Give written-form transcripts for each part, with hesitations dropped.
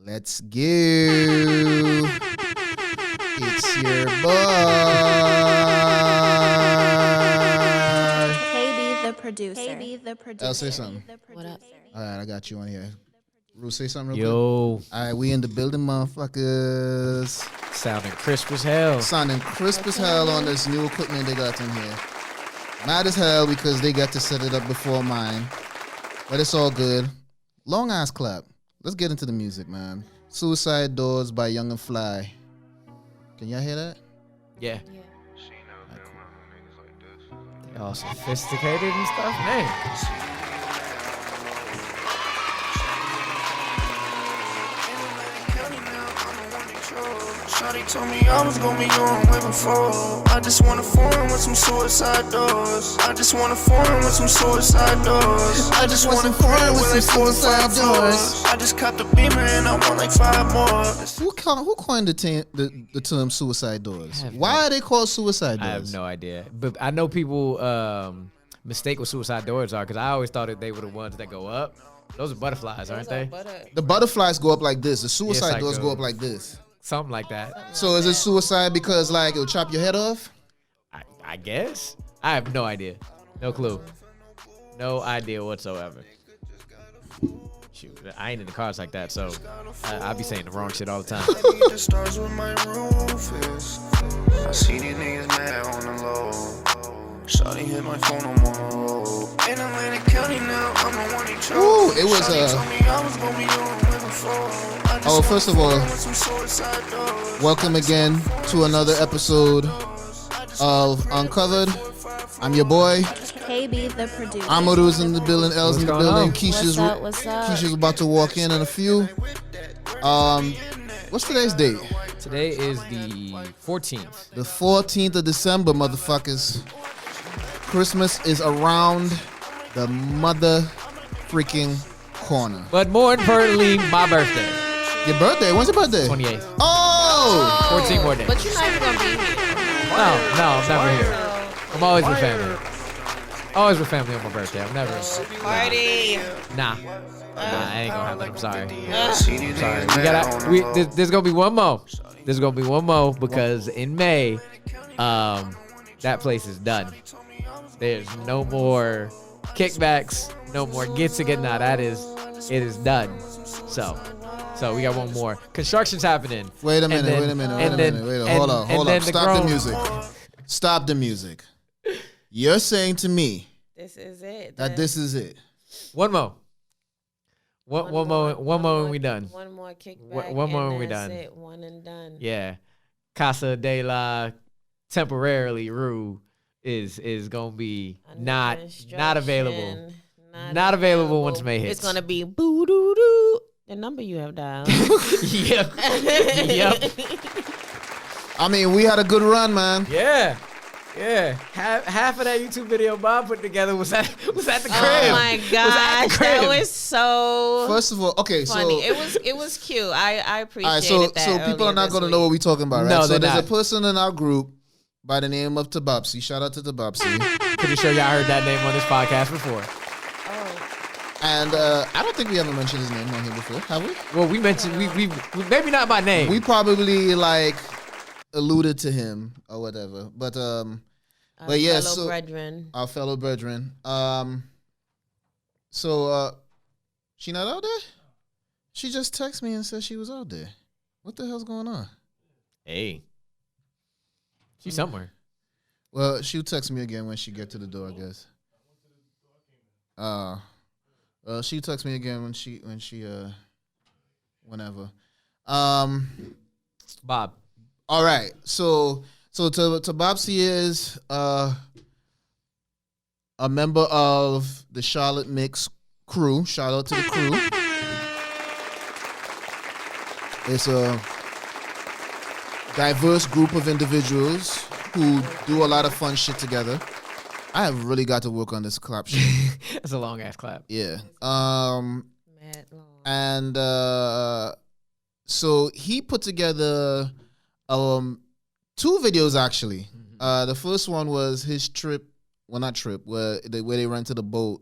Let's go. It's your boy. KB the producer. I'll say something. What up? All right, I got you on here. Ru, say something real Yo. quick. All right, we in the building, motherfuckers. Sounding crisp as hell. Sounding crisp as hell on this new equipment they got in here. Mad as hell because they got to set it up before mine. But it's all good. Long ass clap. Let's get into the music, man. Suicide Doors by Young and Fly. Can y'all hear that? Yeah. They all sophisticated and stuff, man. Shawty told me I was gonna be on way before. I just wanna foreign with some suicide doors. I just wanna foreign with some suicide doors. I just wanna foreign with some suicide doors. I just copped a Beamer and I want like 5 more. Who coined the term suicide doors? Why are they called suicide doors? I have no idea. But I know people mistake what suicide doors are because I always thought that they were the ones that go up. Those are butterflies, aren't they? The butterflies go up like this. The suicide like doors go up like this. Something like that. So is it suicide because like it'll chop your head off? I guess. I have no idea. No clue. No idea whatsoever. Shoot, I ain't in the cars like that, so I be saying the wrong shit all the time. The stars with my roof is. I see these niggas mad on the low. Shawty hit my phone, I'm on the road. In Atlantic County now, I'm the one he chose. Ooh, it was Shawty told me I was gonna be on way before. Oh, first of all, welcome again to another episode of Uncovered. I'm your boy. KB the producer. Amaru's in the building, Elle's in the building. on? Keisha's What's up? Keisha's about to walk in a few. What's today's date? Today is the 14th. The 14th of December, motherfuckers. Christmas is around the mother freaking corner. But more importantly, my birthday. Your birthday? When's your birthday? 28th. Oh! 14 more days. But you're not even gonna be here. No, I'm never here. I'm always with family. Always with family on my birthday. I'm never. Party. Nah, I ain't gonna have that. I'm sorry. We gotta. There's gonna be one more. There's gonna be one more because in May, that place is done. There's no more kickbacks, no more gets again. Nah, it is done. So we got one more. Construction's happening. Wait a minute. Hold on. Stop the music. You're saying to me This is it. that this is it. One more. One more and we done. One more kickback. One more and and we that's done. It. One and done. Yeah. Casa de la temporarily Rue is gonna be not available. Not available once May hits. It's gonna be boo doo doo. The number you have dialed. Yep. I mean, we had a good run, man. Yeah. Half of that YouTube video Bob put together was at the crib. Oh my gosh, that was so. First of all, okay, funny. so It was cute. I appreciate all right, that. so people are not going to know what we're talking about, right? No, so they're there's not. a person in our group by the name of Tabopsy. Shout out to Tabopsy. Pretty sure y'all heard that name on this podcast before. And I don't think we ever mentioned his name on here before, have we? Well, we mentioned we maybe not by name. We probably like alluded to him or whatever, but yeah, so brethren. our fellow brethren. So she not out there? She just texted me and said she was out there. What the hell's going on? Hey, she's somewhere. Well, she'll text me again when she get to the door, I guess. She texts me again when she whenever. Bob. All right. So to Bobsy is a member of the Charlotte Mix crew. Shout out to the crew. It's a diverse group of individuals who do a lot of fun shit together. I have really got to work on this clap shit. That's a long ass clap. Yeah. Mad long. And so he put together 2 videos actually. The first one was his trip, well not trip, where they rented a boat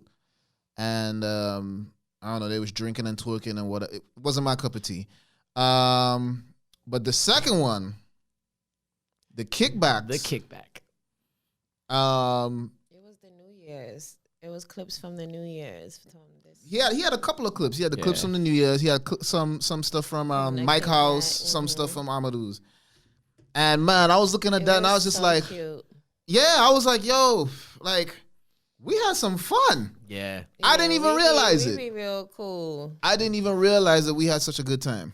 and I don't know, they was drinking and twerking and what. It wasn't my cup of tea. But the second one, the kickbacks. The kickback. It was the New Year's. It was clips from the New Year's. He had a couple of clips. He had the clips from the New Year's. He had some stuff from Mike House, some stuff from Amadou's. And man, I was looking at that and I was just like, cute. Yeah, I was like, yo, like we had some fun. Yeah. I didn't even realize it. We be real cool. I didn't even realize that we had such a good time.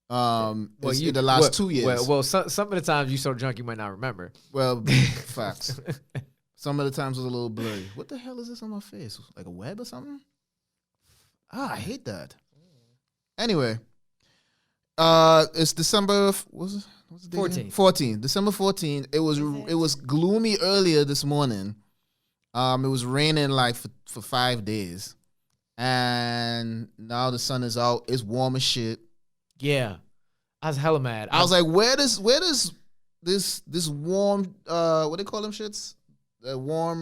In the last 2 years. Well, some of the times you so drunk you might not remember. Well, facts. Some of the times was a little blurry. What the hell is this on my face? Like a web or something? I hate that. Anyway, it's December. What's the date? 14. December 14. It was gloomy earlier this morning. It was raining like for 5 days, and now the sun is out. It's warm as shit. Yeah, I was hella mad. I was like, where does this warm what they call them shits? The warm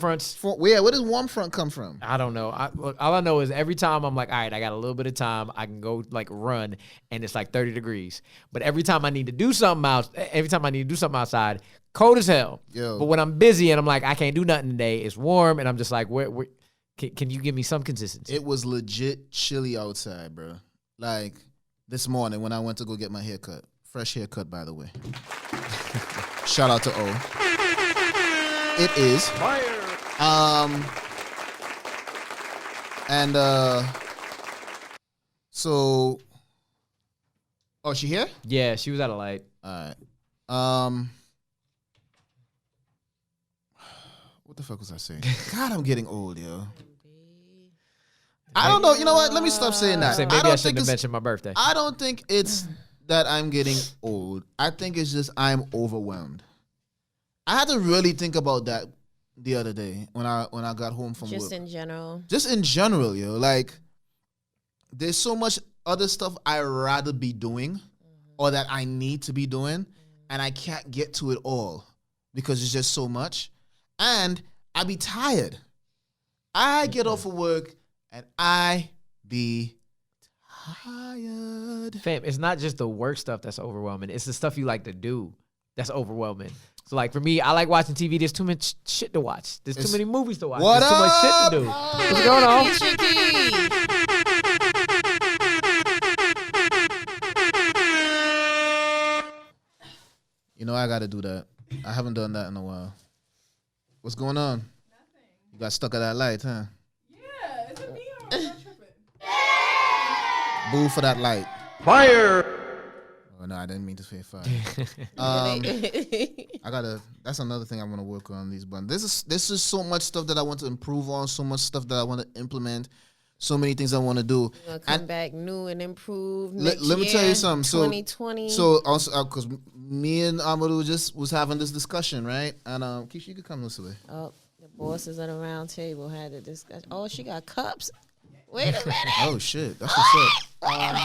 fronts. Where does warm front come from? I don't know. All I know is every time I'm like, all right, I got a little bit of time, I can go like run, and it's like 30 degrees. But every time I need to do something outside, cold as hell. Yo. But when I'm busy and I'm like, I can't do nothing today, it's warm, and I'm just like, where can you give me some consistency? It was legit chilly outside, bro. Like this morning when I went to go get my haircut. Fresh haircut, by the way. Shout out to O. It is fire. So, she here? Yeah, she was at a light. All right. What the fuck was I saying? God, I'm getting old, yo. I don't know. You know what? Let me stop saying that. Maybe I shouldn't have mentioned my birthday. I don't think it's that I'm getting old. I think it's just I'm overwhelmed. I had to really think about that the other day when I got home from work. Just in general. Just in general, yo. Like, there's so much other stuff I'd rather be doing or that I need to be doing, and I can't get to it all because it's just so much. And I be tired. I get off of work and I be tired. Fam, it's not just the work stuff that's overwhelming. It's the stuff you like to do that's overwhelming. So, like, for me, I like watching TV. There's too much shit to watch. There's too many movies to watch. What There's too much shit to do. What's going on? You know, I got to do that. I haven't done that in a while. What's going on? Nothing. You got stuck at that light, huh? Yeah, is it me or am I tripping? Boo for that light. Fire! Oh, no, I didn't mean to say fire. That's another thing I want to work on these buttons. This is so much stuff that I want to improve on, so much stuff that I want to implement, so many things I want to do. We're gonna come back new and improve let me tell you something. So 2020. So also because me and Amadou just was having this discussion, right? And Kisha, you could come this way. Oh, the bosses at a round table had a discussion. Oh, she got cups. Wait a minute. Oh shit, that's what's up.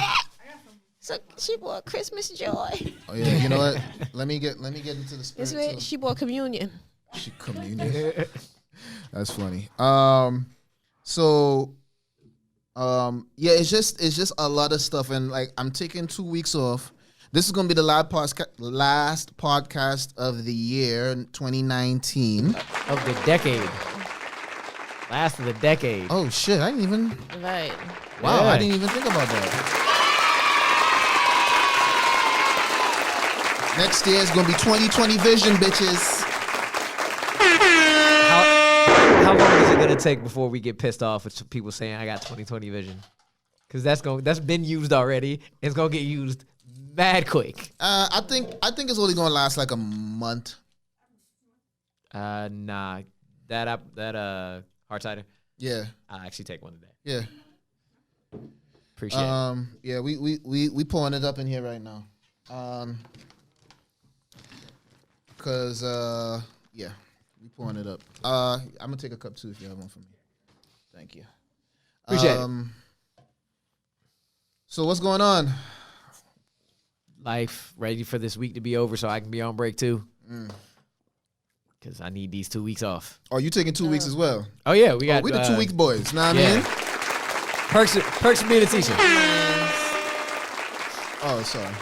So she bought Christmas joy. Oh yeah, you know what? Let me get into the spirit. This way, she bought communion. She communion. That's funny. Yeah, it's just a lot of stuff, and like I'm taking 2 weeks off. This is gonna be the last podcast of the year, 2019. Of the decade. Last of the decade. Oh shit! I didn't even. Right. Wow, Yeah. I didn't even think about that. Next year is gonna be 2020 vision, bitches. How long is it gonna take before we get pissed off with people saying I got 2020 vision? Because that's been used already. It's gonna get used mad quick. I think it's only gonna last like a month. Nah, that hard cider. Yeah. I'll actually take one today. Yeah. Appreciate it. Yeah, we pouring it up in here right now. Cause yeah, we pouring it up. I'm gonna take a cup too if you have one for me. Thank you. Appreciate it. So what's going on? Life ready for this week to be over so I can be on break too. Because I need these 2 weeks off. Oh, you taking 2 weeks as well? Oh yeah, we got. We the 2 week boys. Know what I yeah. mean? Perks of being a teacher. Oh, sorry.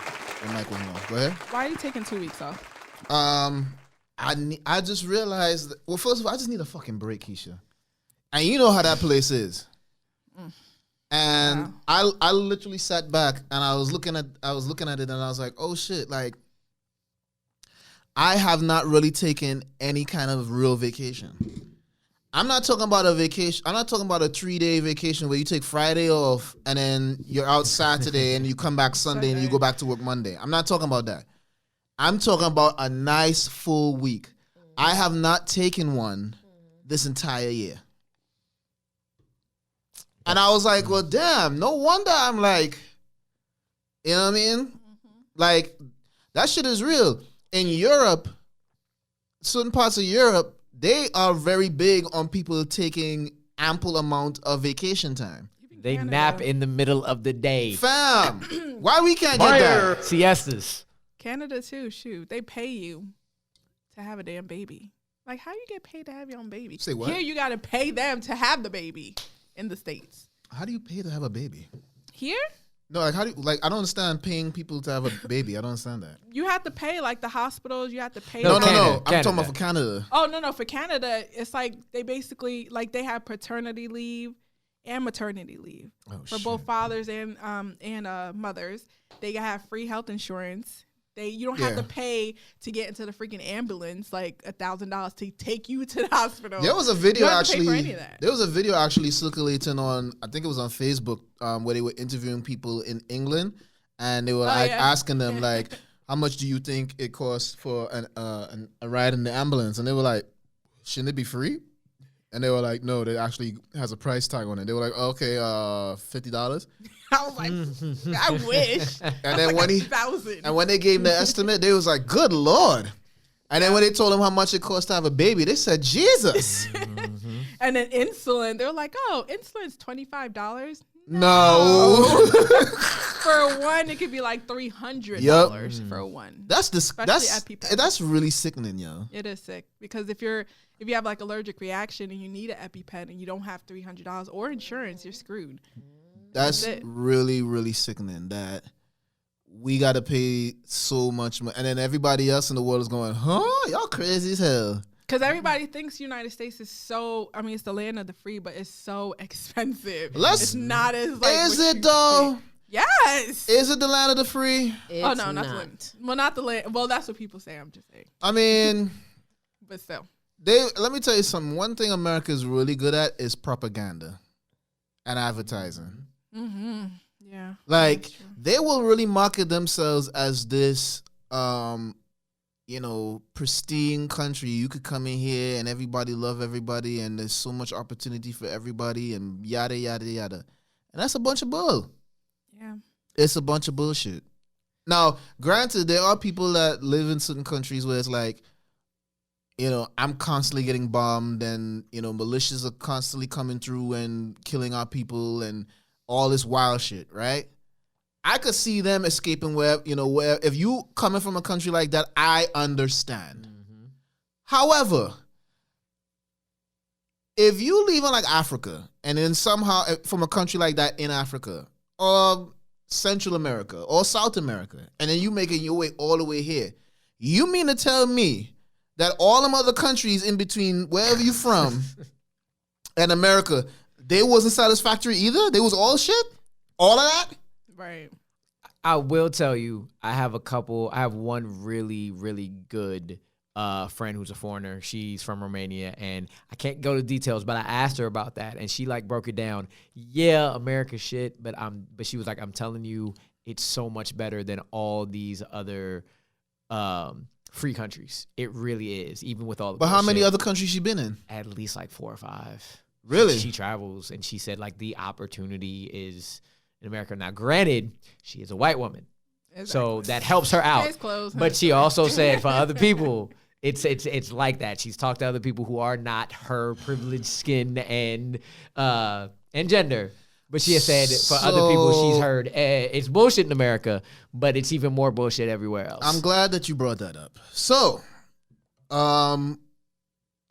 The mic wasn't on. Go ahead. Why are you taking 2 weeks off? I just realized. Well, first of all, I just need a fucking break, Kisha. And you know how that place is. And I literally sat back and I was looking at it and I was like, oh shit, like I have not really taken any kind of real vacation. I'm not talking about a vacation. I'm not talking about a 3-day vacation where you take Friday off and then you're out Saturday and you come back Sunday and you go back to work Monday. I'm not talking about that. I'm talking about a nice full week. I have not taken one this entire year. And I was like, well, damn, no wonder I'm like, you know what I mean? Like, that shit is real. In Europe, certain parts of Europe, they are very big on people taking ample amount of vacation time. They Canada. nap in the middle of the day. Fam, why we can't get that? Siestas. Canada too. Shoot, they pay you to have a damn baby. Like, how you get paid to have your own baby? Say what? Here, you got to pay them to have the baby in the States. How do you pay to have a baby? Here, No, like how do you, like I don't understand paying people to have a baby. I don't understand that. you have to pay like the hospitals. You have to pay. No, No, them. no, no. Canada, I'm talking about Canada. for Canada. Oh no. For Canada, it's like they basically like they have paternity leave and maternity leave Oh, for both fathers and mothers. They have free health insurance. You don't have Yeah. to pay to get into the freaking ambulance like $1,000 to take you to the hospital. There was a You video don't have to pay for actually. any of that. There was a video actually circulating on. I think it was on Facebook, where they were interviewing people in England, and they were like yeah. asking them like, "How much do you think it costs for a ride in the ambulance?" And they were like, "Shouldn't it be free?" And they were like, "No, it actually has a price tag on it." They were like, "Okay, $50." I was like, I wish. And then when he 1,000. and when they gave him the estimate, they was like, "Good Lord." And then when they told him how much it cost to have a baby, they said, "Jesus." And then insulin, they're like, oh, insulin's $25. No. For one, it could be like $300 Yup. for one. That's Especially EpiPen. that's really sickening, yo. It is sick because if you have like allergic reaction and you need an EpiPen and you don't have $300 or insurance, you're screwed. That's it. really, really sickening that we got to pay so much money. And then everybody else in the world is going, huh? Y'all crazy as hell. Because everybody thinks United States is so, I mean, it's the land of the free, but it's so expensive. It's not as like. Is what it you though? think. Yes. Is it the land of the free? Oh, no, not the land. Well, not the land. Well, that's what people say. I'm just saying. I mean, But still. let me tell you something. One thing America is really good at is propaganda and advertising. Mm-hmm. Yeah. Like, they will really market themselves as this, pristine country. You could come in here and everybody love everybody and there's so much opportunity for everybody and yada, yada, yada. And that's a bunch of bull. Yeah. It's a bunch of bullshit. Now, granted, there are people that live in certain countries where it's like, I'm constantly getting bombed and, militias are constantly coming through and killing our people and all this wild shit, right? I could see them escaping where if you coming from a country like that, I understand. However, if you leave in like Africa and then somehow from a country like that in Africa or Central America or South America, and then you making your way all the way here, you mean to tell me that all them other countries in between wherever you from and America, they wasn't satisfactory either? They was all shit? All of that? Right. I will tell you, I have one really, really good friend who's a foreigner. She's from Romania, and I can't go to details, but I asked her about that, and she like broke it down. Yeah, America shit, but she was like, I'm telling you, it's so much better than all these other free countries. It really is, even with all the But how many bullshit. other countries she been in? At least like 4 or 5. Really? She travels, and she said like the opportunity is in America. Now, granted, she is a white woman, so that helps her out. Case closed. But she also said for other people, it's like that. She's talked to other people who are not her privileged skin and gender. But she has said for other people, she's heard it's bullshit in America, but it's even more bullshit everywhere else. I'm glad that you brought that up. So,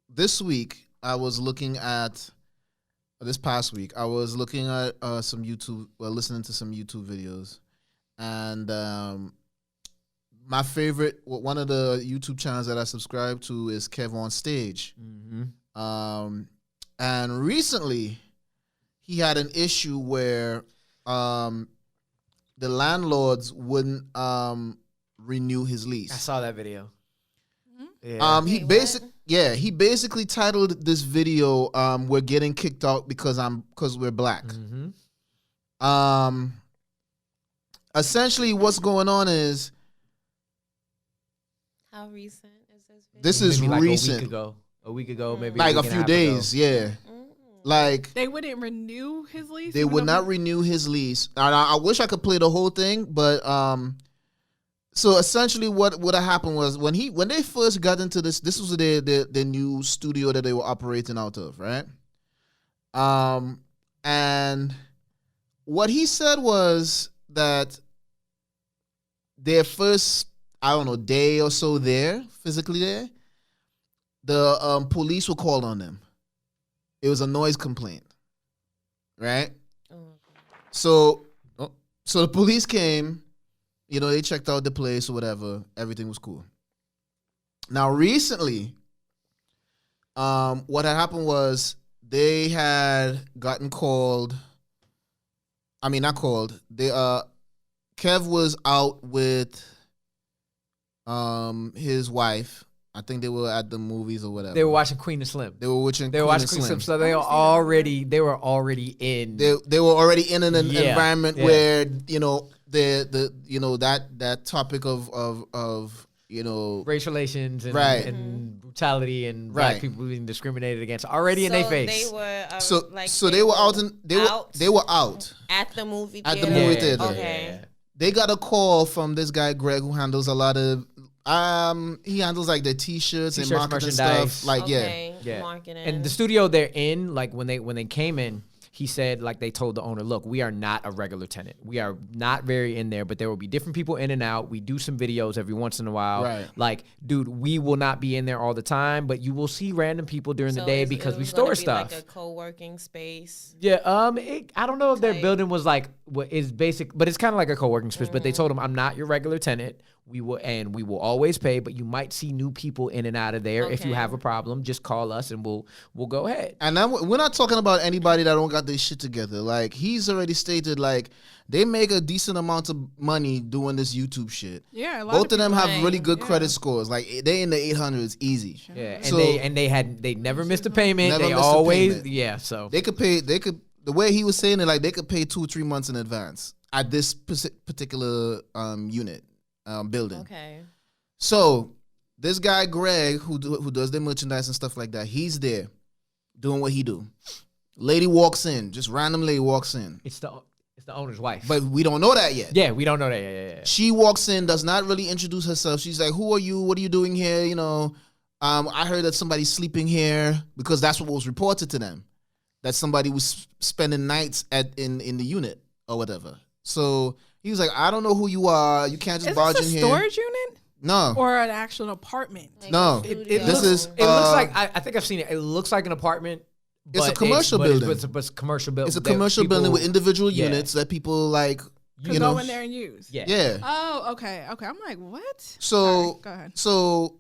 this week I was looking at. This past week, I was looking at some YouTube, listening to some YouTube videos, And my favorite, one of the YouTube channels that I subscribe to is Kev on Stage. And recently, he had an issue where the landlords wouldn't renew his lease. I saw that video. Yeah. He basically titled this video "We're Getting Kicked Out because we're black." Essentially, what's going on is How recent is this video? this is Maybe like recent, a week ago, maybe like a a week and few half days. ago. Yeah, like They wouldn't renew his lease. they even would though not he- renew his lease. And I wish I could play the whole thing, but so essentially what happened was when they first got into this was their new studio that they were operating out of, right? And what he said was that their first, I don't know, day or so there, physically there, the police were called on them. It was a noise complaint, right? So the police came, they checked out the place or whatever. Everything was cool. Now, recently, what had happened was they had gotten called. I mean, not called. Kev was out with his wife. I think they were at the movies or whatever. They were watching Queen of Slim. They were watching Queen of Slim. So they were already in. They were already in an environment Yeah. where that topic of racial relations and, Right. and brutality and Right. black people being discriminated against already in their face. They were so they were out they were out at the movie At the theater. movie theater. Okay. They got a call from this guy Greg who handles a lot of he handles like the t-shirts and T-shirts, marketing merchandise. stuff, like Okay. Yeah. Marketing. And the studio they're in, like when they came in, he said, like, they told the owner, look, we are not a regular tenant. We are not very in there, but there will be different people in and out. We do some videos every once in a while. Right. Like, dude, we will not be in there all the time, but you will see random people during the day because it we was store gonna be stuff. Like a co-working space. Yeah, I don't know if their building was like what is basic, but it's kind of like a co-working space. But they told him, I'm not your regular tenant. We will always pay, but you might see new people in and out of there. If you Okay. have a problem, just call us and we'll go ahead. And we're not talking about anybody that don't got their shit together. Like, he's already stated, like, they make a decent amount of money doing this YouTube shit. Yeah, a lot Both of them people- have really good Yeah. credit scores. Like, they in the 800s easy. Yeah, and So- they never missed a payment. Never They missed a always payment. yeah. So They could the way he was saying it, like, they could pay 2 or 3 months in advance at this particular unit building. Okay. So this guy Greg, who does the merchandise and stuff like that, he's there doing what he do. Lady walks in, just random lady walks in, it's the owner's wife. but we don't know that yet. yeah, we don't know that. Yeah. She walks in, does not really introduce herself. She's like, "Who are you? What are you doing here?" I heard that somebody's sleeping here, because that's what was reported to them, that somebody was spending nights in the unit or whatever. So he was like, "I don't know who you are. You can't just Is barge this in a here." storage unit No, or an actual apartment? Like No. a It studio. This is- it looks like I think I've seen it. It looks like an apartment. It's a but commercial but building. It's a commercial building. it's a commercial building with individual yeah. units that people like. Could go in there and use. Yeah. Yeah. Oh, okay. I'm like, what? So Sorry, go ahead. So,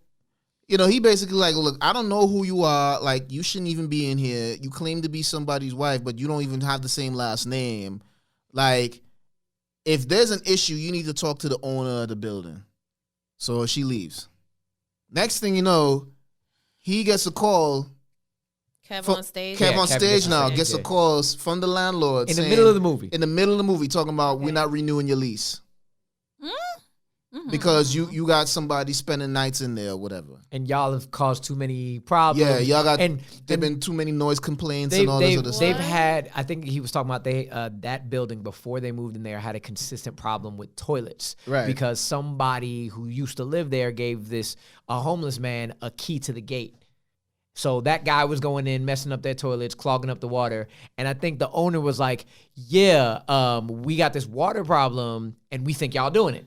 he basically like, look, I don't know who you are. Like, you shouldn't even be in here. You claim to be somebody's wife, but you don't even have the same last name. Like, if there's an issue, you need to talk to the owner of the building. So she leaves. Next thing you know, he gets a call. Kev on stage. Kev Yeah, on Kev stage gets on now stage, gets a yeah. call from the landlord In the saying- middle of the movie. In the middle of the movie, talking about we're not renewing your lease because you got somebody spending nights in there or whatever. And y'all have caused too many problems. Yeah, y'all got and there've been too many noise complaints and all this other they've stuff. had. I think he was talking about that building before they moved in there had a consistent problem with toilets, Right. Because somebody who used to live there gave a homeless man a key to the gate. So that guy was going in, messing up their toilets, clogging up the water, and I think the owner was like, "Yeah, we got this water problem, and we think y'all doing it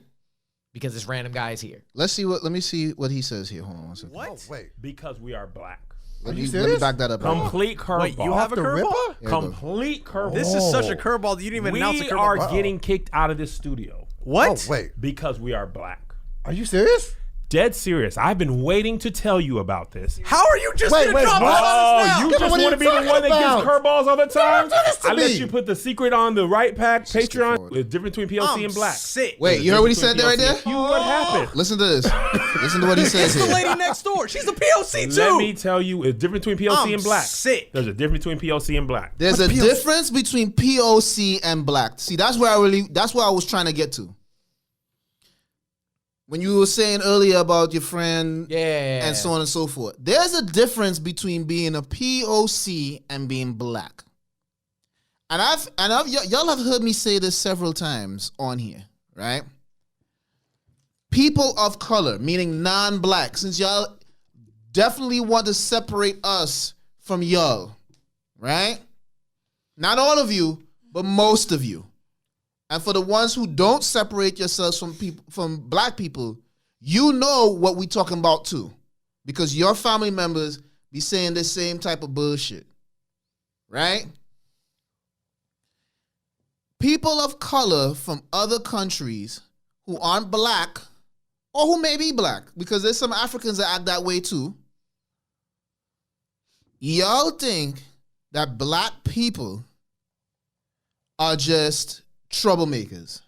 because this random guy is here." Let me see what he says here. Hold on one second. What? Oh, wait. Because we are black. Let you me serious? back that up. Complete curveball. Wait, you have a curveball? Yeah, go. Complete curveball. This is such a curveball that you didn't even announce a We curveball. are getting kicked out of this studio. What? Oh, wait. Because we are black. Are you serious? Dead serious. I've been waiting to tell you about this. How are you just gonna drop what? this on us now? You just what are want to you be the talking one that about? gives curveballs all the time? Don't do this to I let me. you put the secret on the right pack, Patreon. forward. It's different between POC I'm and black. sick. Wait, you heard what he said there right there? You what happened? Listen to this. Listen to what he says It's the here. lady next door. She's a POC too. Let me tell you, it's different between POC I'm and black. sick. There's a difference between POC and black. There's a POC? difference between POC and black. See, that's where I was trying to get to. When you were saying earlier about your friend and so on and so forth. There's a difference between being a POC and being black. And y'all have heard me say this several times on here, right? People of color, meaning non-black, since y'all definitely want to separate us from y'all, right? Not all of you, but most of you. And for the ones who don't separate yourselves from black people, you know what we talking about too. Because your family members be saying the same type of bullshit. Right? People of color from other countries who aren't black, or who may be black, because there's some Africans that act that way too. Y'all think that black people are just troublemakers,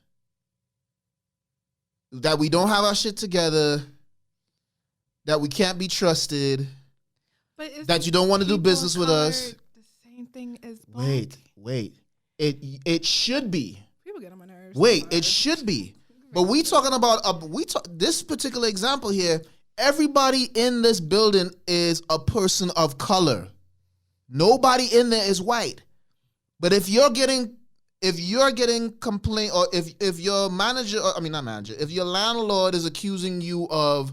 that we don't have our shit together, that we can't be trusted, But that you don't want to do business with us. The same thing as black. Wait. It should be. People get on my nerves. Wait, it should be. But we talking about this particular example here. Everybody in this building is a person of color. Nobody in there is white. But if you're getting complaint, or if your manager, if your landlord is accusing you of,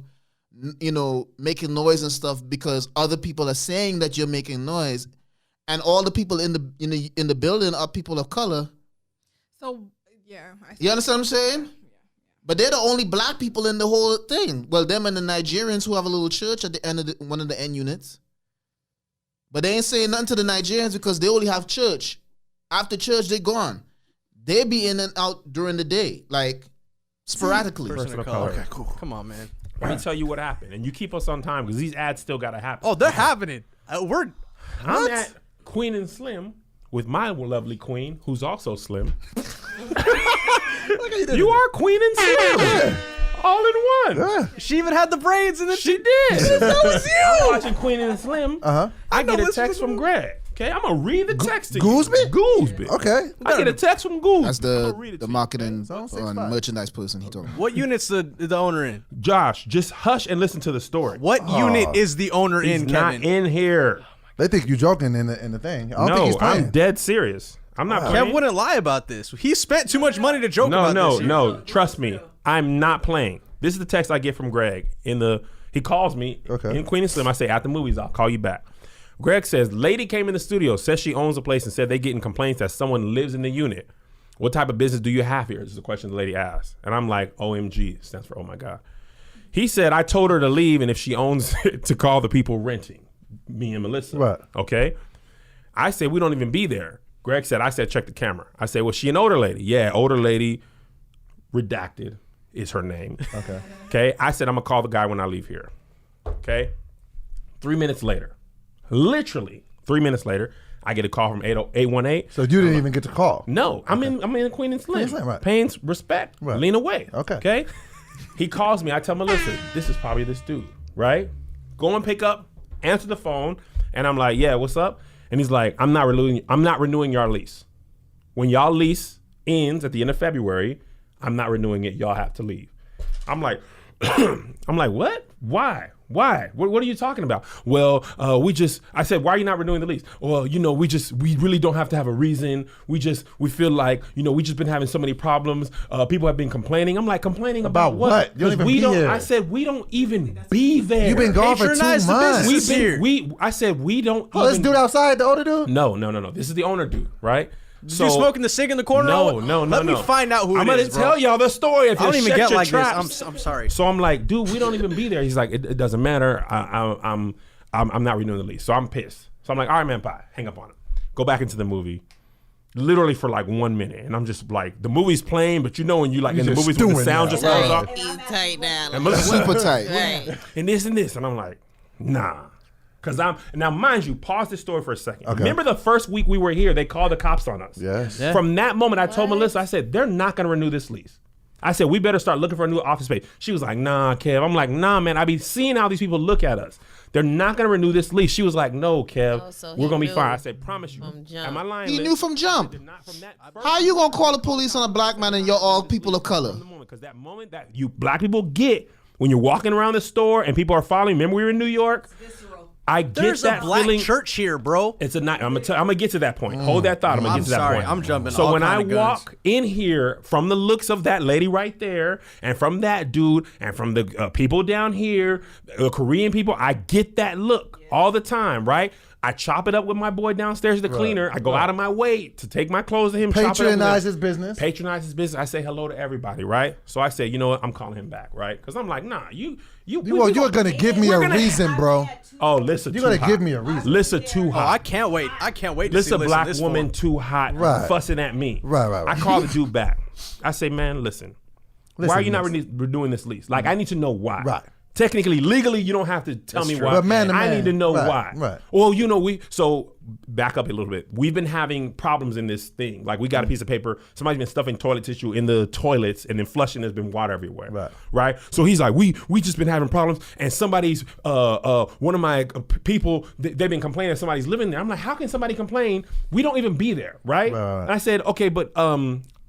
making noise and stuff because other people are saying that you're making noise, and all the people in the building are people of color. So yeah, you understand what I'm saying? Yeah. But they're the only black people in the whole thing. Well, them and the Nigerians who have a little church at the end of one of the end units. But they ain't saying nothing to the Nigerians because they only have church. After church, they gone. They be in and out during the day, like sporadically. Person of color. Okay, cool. Come on, man. Let me tell you what happened, and you keep us on time because these ads still gotta happen. Oh, they're happening. I'm at Queen and Slim with my lovely queen, who's also slim. You are Queen and Slim. All in one. Yeah. She even had the braids in the. She did. That was you. I'm watching Queen and Slim. I get a text from Greg. Okay, I'm gonna read the text to you. Goolsby. Okay. I get a text from Goolsby. That's the marketing and merchandise person he talking about. What unit's the owner in? Josh, just hush and listen to the story. What unit is the owner He's in, not Kevin? in here. They think you're joking in the thing. I don't think he's playing. I'm dead serious. I'm not playing. Kev wouldn't lie about this. He spent too much money to joke about this. No. Trust me. I'm not playing. This is the text I get from Greg. He calls me in Queen and Slim. I say, at the movies, I'll call you back. Greg says, lady came in the studio, says she owns a place and said they getting complaints that someone lives in the unit. What type of business do you have here? This is the question the lady asked. And I'm like, OMG, stands for oh my God. He said, I told her to leave and if she owns it, to call the people renting, me and Melissa. Right. Okay. I said, we don't even be there. Greg said, check the camera. I said, was she an older lady? Yeah, older lady, redacted is her name. Okay. Okay. I said, I'm gonna call the guy when I leave here. Okay. 3 minutes later. Literally 3 minutes later, I get a call from 818. So you didn't even get to call? No, I'm in Queen and Slim. Right. Paying respect, lean away. Okay. He calls me. I tell him, listen, this is probably this dude, right? Go and pick up, answer the phone, and I'm like, yeah, what's up? And he's like, I'm not renewing your lease. When y'all lease ends at the end of February, I'm not renewing it. Y'all have to leave. I'm like, what? Why? What are you talking about? Well, I said, why are you not renewing the lease? Well, we really don't have to have a reason. We feel like, we just been having so many problems. People have been complaining. I'm like, complaining about what? You don't even be here. I said, we don't even be there. You've been gone for 2 months. I said, we don't this dude outside, the older dude? No. This is the owner dude, right? So, you smoking the cig in the corner? No. Let me find out who it is, I'm going to tell y'all the story. If I don't even get like traps. this. I'm sorry. So I'm like, dude, we don't even be there. He's like, it doesn't matter. I'm not renewing the lease. So I'm pissed. So I'm like, all right, man, bye. Hang up on him. Go back into the movie. literally for like 1 minute, and I'm just like, the movie's playing, but you know when you like in the just movies when the doing sound that, just goes right. off, Eat tight now. and Super tight. Right. and this, and I'm like, nah. Cause now mind you, pause this story for a second. Okay. Remember the first week we were here, they called the cops on us. Yes. Yeah. From that moment, I told Melissa, I said, they're not gonna renew this lease. I said, we better start looking for a new office space. She was like, nah, Kev. I'm like, nah, man, I be seeing how these people look at us. They're not gonna renew this lease. She was like, no, Kev, Oh, so we're he gonna be knew fine. I said, promise you. from jump. Am I lying? He Liz? knew from jump. Did not from that first How you gonna call the police on a black man and you're all people of color? Because that moment that you black people get when you're walking around the store and people are following. Remember, we were in New York. I get There's that a black feeling. church here, bro. It's a night. I'm gonna get to that point. Hold that thought. I'm gonna I'm get to that sorry. point. I'm jumping So all when I kind of guns. walk in here, from the looks of that lady right there, and from that dude, and from the people down here, Korean people, I get that look all the time, right? I chop it up with my boy downstairs, the cleaner. I go out of my way to take my clothes to him. chop it up with him. Patronize his business. Patronize his business. I say hello to everybody, right? So I say, you know what? I'm calling him back, right? Because I'm like, nah, you're gonna give me a reason, bro. Oh, listen, You're gonna give me a reason. Listen, too Oh, hot. I can't wait. I can't wait to Listen, see black this woman one. too hot, Right. fussing at me. Right. I call the dude back. I say, man, listen, why are you not renewing this lease? Like, I need to know why. Right. Technically, legally, you don't have to tell me true. why. But man to I man. need to know Right, why. right. Well, you know, so back up a little bit. We've been having problems in this thing. Like, we got a piece of paper. Somebody's been stuffing toilet tissue in the toilets and then flushing. There's been water everywhere. Right. So he's like, we just been having problems. And somebody's, one of my people, they've been complaining that somebody's living there. I'm like, how can somebody complain? We don't even be there. Right. And I said, okay, but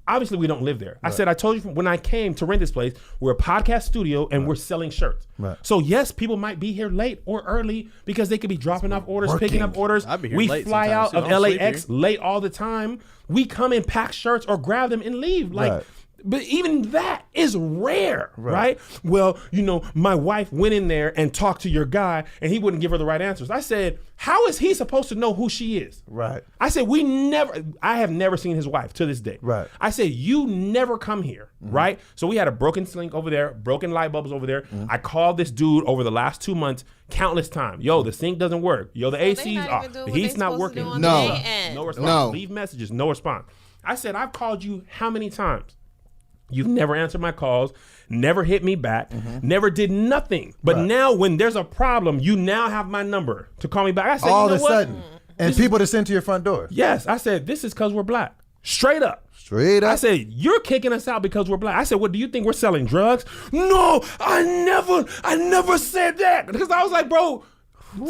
obviously we don't live there. I said, I told you when I came to rent this place, we're a podcast studio and we're selling shirts. So yes, people might be here late or early because they could be dropping off orders, picking up orders. I'd be here We late fly out sometimes, of too. I don't sleep LAX here. late all the time. We come and pack shirts or grab them and leave. Like, but even that is rare, right? Well, you know, my wife went in there and talked to your guy and he wouldn't give her the right answers. I said, how is he supposed to know who she is? Right. I said, I have never seen his wife to this day. Right. I said, you never come here, right? So we had a broken sink over there, broken light bulbs over there. I called this dude over the last 2 months countless times. Yo, the sink doesn't work. Yo, the AC's off. The heat's not working. No response. No. Leave messages, no response. I said, I've called you how many times? You've never answered my calls, never hit me back, never did nothing. But now when there's a problem, you now have my number to call me back. I said, All you know of a what? sudden. And people to send to your front door. Yes, I said, this is because we're black. Straight up. Straight up. I said, you're kicking us out because we're black. I said, what, do you think we're selling drugs? No, I never said that. Because I was like, bro,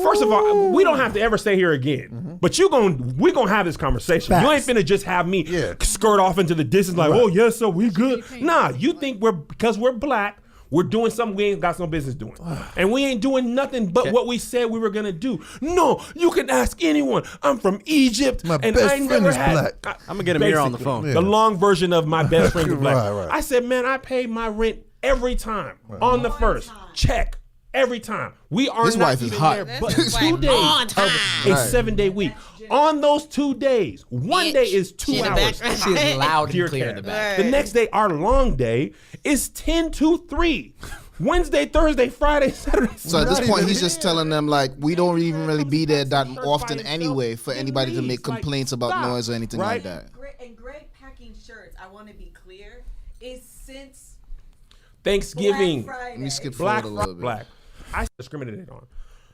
first of all, we don't have to ever stay here again. But we're gonna have this conversation. Facts. You ain't finna just have me skirt off into the distance like, oh yes, so we good. Nah, you think because we're black, we're doing something we ain't got no business doing. And we ain't doing nothing but what we said we were gonna do. No, you can ask anyone. I'm from Egypt. My and best I friend never is had, black. I'm gonna get him here on the phone. The long version of my best friend is black. Right. I said, man, I pay my rent every time on the first. Check. Every time. We are His not wife is even hot. there, but This is 2 like days on of time. a Right. 7-day week. On those 2 days, one day is 2 She in the hours. back. She is loud Pure and clear in cat. the back. The next day, our long day is 10 to 3. Wednesday, Thursday, Friday, Saturday. So at this Not point, even he's just here. telling them like we don't even really be there that often anyway for anybody to make complaints about noise or anything like that. And Greg packing shirts, I want to be clear, is since Thanksgiving. Black Friday. Let me skip Black, forward a little bit. black. I discriminated on.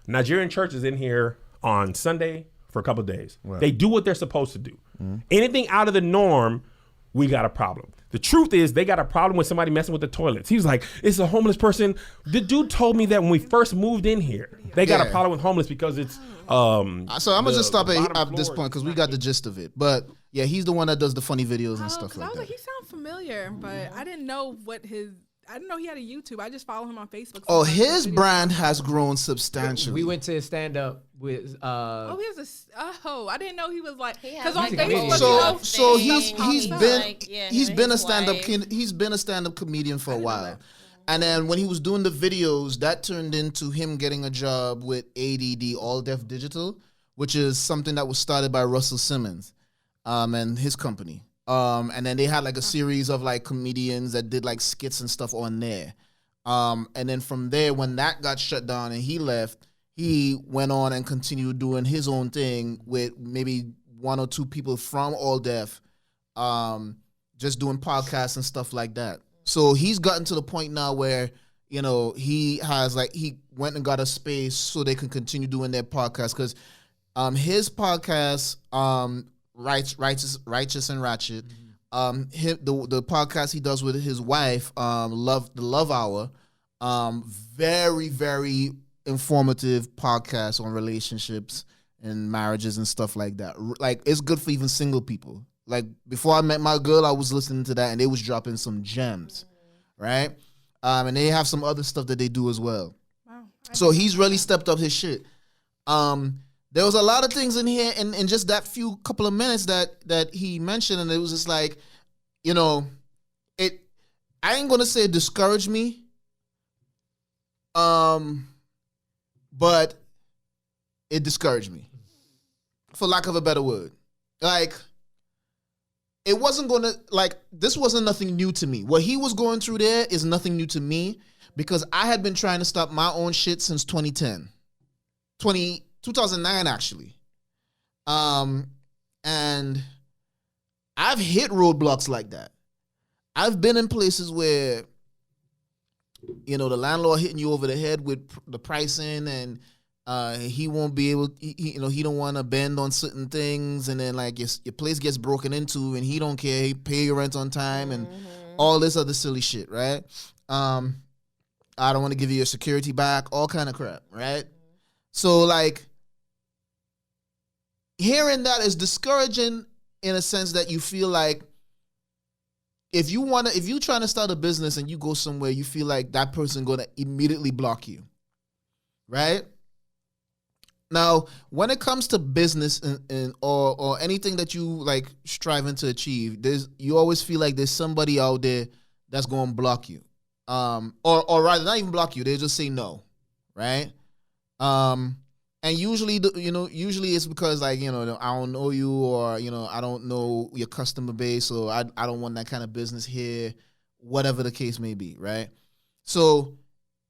Nigerian churches in here on Sunday for a couple of days. They do what they're supposed to do. Anything out of the norm, we got a problem. The truth is, they got a problem with somebody messing with the toilets. He was like, it's a homeless person. The dude told me that when we first moved in here, they got a problem with homeless because it's. So I'm gonna just stop at this point because we got the gist of it. But yeah, he's the one that does the funny videos and stuff 'cause like I was like, that. he sounds familiar, but I didn't know I didn't know he had a YouTube. I just follow him on Facebook. Oh, Sometimes his videos. brand has grown substantially. We went to stand up with Oh, he has I didn't know he was like He because has on like a Facebook. video So Love so thing. he's He's been like, yeah, he's him been and a his stand up wife. he's been a stand up comedian for a while. And then when he was doing the videos, that turned into him getting a job with ADD, All Deaf Digital, which is something that was started by Russell Simmons and his company. And then they had like a series of like comedians that did like skits and stuff on there. And then from there, when that got shut down and he left, he went on and continued doing his own thing with maybe one or two people from All Deaf, just doing podcasts and stuff like that. So he's gotten to the point now where, you know, he went and got a space so they can continue doing their podcast, because his podcast, Righteous and Ratchet, the podcast he does with his wife, the Love Hour, very, very informative podcast on relationships and marriages and stuff like that. Like, it's good for even single people. Like, before I met my girl, I was listening to that and they was dropping some gems, right? And they have some other stuff that they do as well. Wow. So he's really stepped up his shit. There was a lot of things in here in just that few couple of minutes that he mentioned, and it was just like, you know, I ain't gonna say it discouraged me, but it discouraged me, for lack of a better word. Like, it wasn't gonna, like, this wasn't nothing new to me. What he was going through there is nothing new to me, because I had been trying to stop my own shit since 2009 actually. And I've hit roadblocks like that. I've been in places where, you know, the landlord hitting you over the head with the pricing, and he won't be able, he don't want to bend on certain things, and then like your place gets broken into and he don't care, he pay your rent on time and all this other silly shit, right? I don't want to give you your security back, all kind of crap, right? So like, hearing that is discouraging in a sense that you feel like if you trying to start a business and you go somewhere, you feel like that person going to immediately block you, right? Now, when it comes to business or anything that you like striving to achieve, you always feel like there's somebody out there that's going to block you, or rather not even block you, they just say no, right? And usually it's because, like, you know, I don't know you, or, you know, I don't know your customer base, so I don't want that kind of business here, whatever the case may be, right? So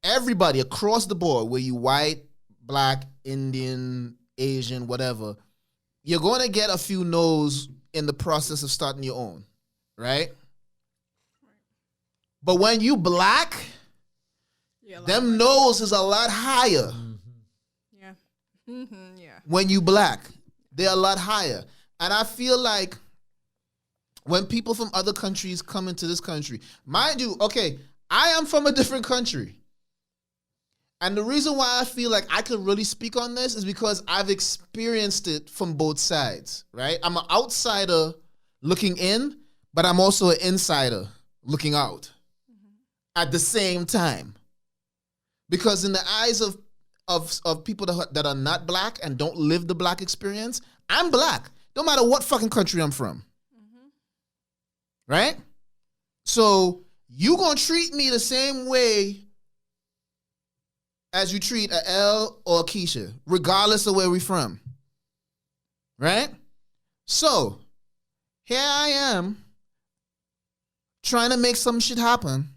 everybody across the board, whether you white, black, Indian, Asian, whatever, you're going to get a few no's in the process of starting your own, right? But when you black, them no's is a lot higher. Yeah. When you black, they're a lot higher. And I feel like when people from other countries come into this country, mind you, okay, I am from a different country. And the reason why I feel like I could really speak on this is because I've experienced it from both sides, right? I'm an outsider looking in, but I'm also an insider looking out at the same time. Because in the eyes of people that are not black and don't live the black experience, I'm black. No matter what fucking country I'm from. Right? So you gonna treat me the same way as you treat a Elle or a Kisha, regardless of where we from. Right? So here I am trying to make some shit happen,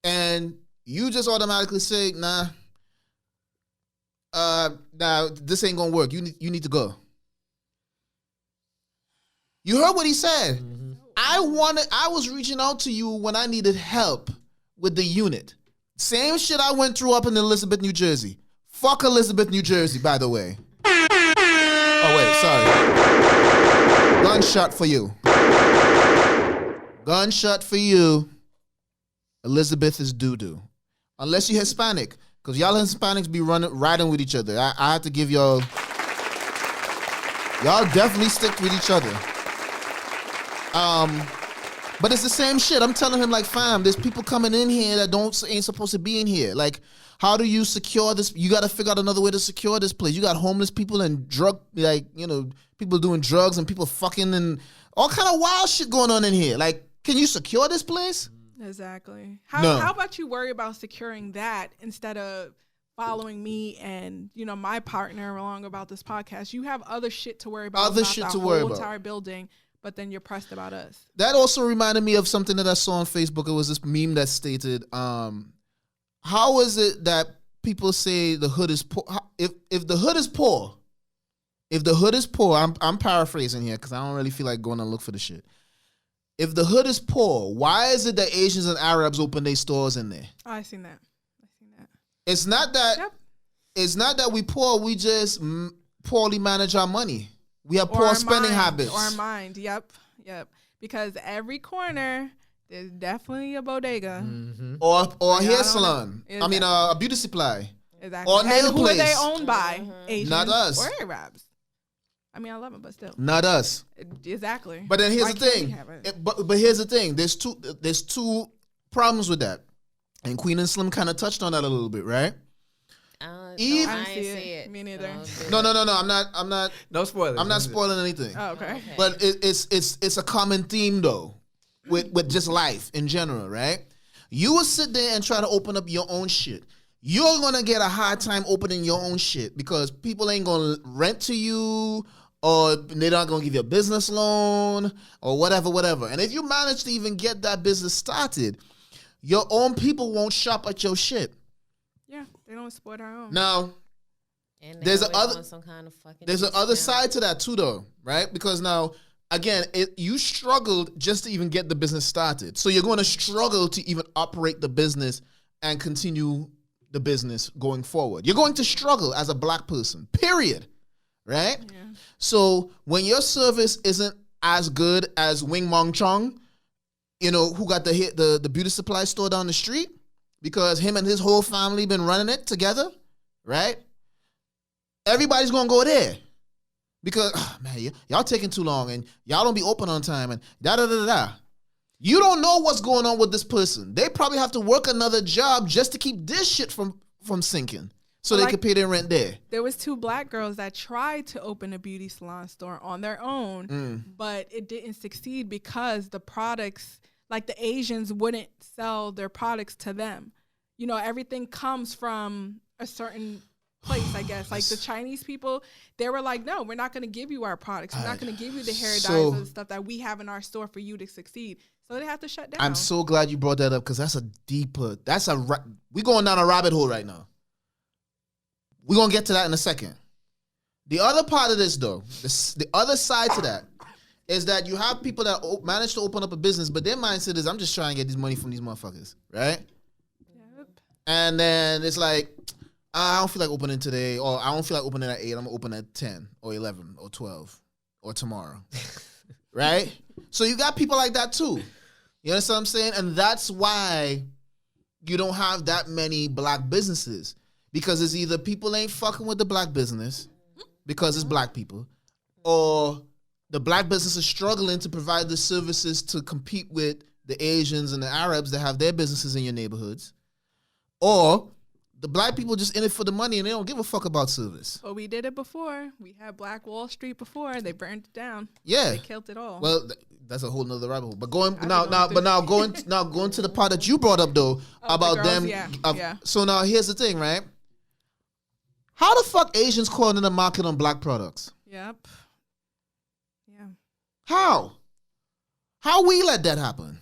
and you just automatically say, nah, this ain't gonna work. You need to go. You heard what he said. I was reaching out to you when I needed help with the unit. Same shit I went through up in Elizabeth, New Jersey. Fuck Elizabeth, New Jersey, by the way. Oh wait, sorry. Gunshot for you. Gunshot for you. Elizabeth is doo-doo. Unless you're Hispanic. Because y'all Hispanics be riding with each other. I have to give y'all definitely stick with each other. But it's the same shit. I'm telling him, like, fam, there's people coming in here that ain't supposed to be in here. Like, how do you secure this? You got to figure out another way to secure this place. You got homeless people and people doing drugs and people fucking and all kind of wild shit going on in here. Like, can you secure this place? Exactly. How about you worry about securing that instead of following me and, you know, my partner along about this podcast? You have other shit to worry about. Entire building, but then you're pressed about us. That also reminded me of something that I saw on Facebook. It was this meme that stated, how is it that people say the hood is poor? If the hood is poor, If the hood is poor, I'm paraphrasing here because I don't really feel like going to look for the shit. If the hood is poor, why is it that Asians and Arabs open their stores in there? Oh, I seen that. It's not that. Yep. It's not that we poor. We just poorly manage our money. We have poor spending habits. Or our mind. Yep. Because every corner there's definitely a bodega, or a hair salon. Exactly. I mean, a beauty supply. Exactly. Or a nail and who place. are they owned by? Asians Not us. Or Arabs. I mean, I love them, but still. Not us. Exactly. But then here's the thing. But here's the thing. There's two problems with that. And Queen and Slim kind of touched on that a little bit, right? I didn't see it. Me neither. No. I'm not. No spoilers. I'm not spoiling anything. Oh, okay. But it's a common theme though, with just life in general, right? You will sit there and try to open up your own shit. You're gonna get a hard time opening your own shit because people ain't gonna rent to you, or they're not gonna give you a business loan, or whatever. And if you manage to even get that business started, your own people won't shop at your shit. Yeah, they don't support our own. Now, there's an other side to that too, though, right? Because now, again, you struggled just to even get the business started, so you're going to struggle to even operate the business and continue the business going forward. You're going to struggle as a black person, period, right? Yeah. So when your service isn't as good as Wing Mong Chong, who got the beauty supply store down the street, because him and his whole family been running it together, right? Everybody's gonna go there because man, y'all taking too long and y'all don't be open on time and da. You don't know what's going on with this person. They probably have to work another job just to keep this shit from sinking, so they can pay their rent there. There was 2 black girls that tried to open a beauty salon store on their own, but it didn't succeed because the products. Like the Asians wouldn't sell their products to them. Everything comes from a certain place, I guess. Like the Chinese people, they were like, no, we're not going to give you our products. We're not going to give you the hair dyes and stuff that we have in our store for you to succeed. So they have to shut down. I'm so glad you brought that up because we're going down a rabbit hole right now. We're going to get to that in a second. The other part of this, though, the other side to that, is that you have people that manage to open up a business, but their mindset is, I'm just trying to get this money from these motherfuckers, right? Yep. And then it's like, I don't feel like opening today, or I don't feel like opening at 8. I'm going to open at 10 or 11 or 12 or tomorrow, right? So you got people like that too. You understand what I'm saying? And that's why you don't have that many black businesses, because it's either people ain't fucking with the black business because it's black people, or the black business is struggling to provide the services to compete with the Asians and the Arabs that have their businesses in your neighborhoods. Or the black people just in it for the money and they don't give a fuck about service. Well, we did it before. We had Black Wall Street before. They burned it down. Yeah. They killed it all. Well, that's a whole nother rabbit hole. But going to the part that you brought up though, about the girls, them. Yeah. So now here's the thing, right? How the fuck Asians corner the market on black products? Yep. How we let that happen?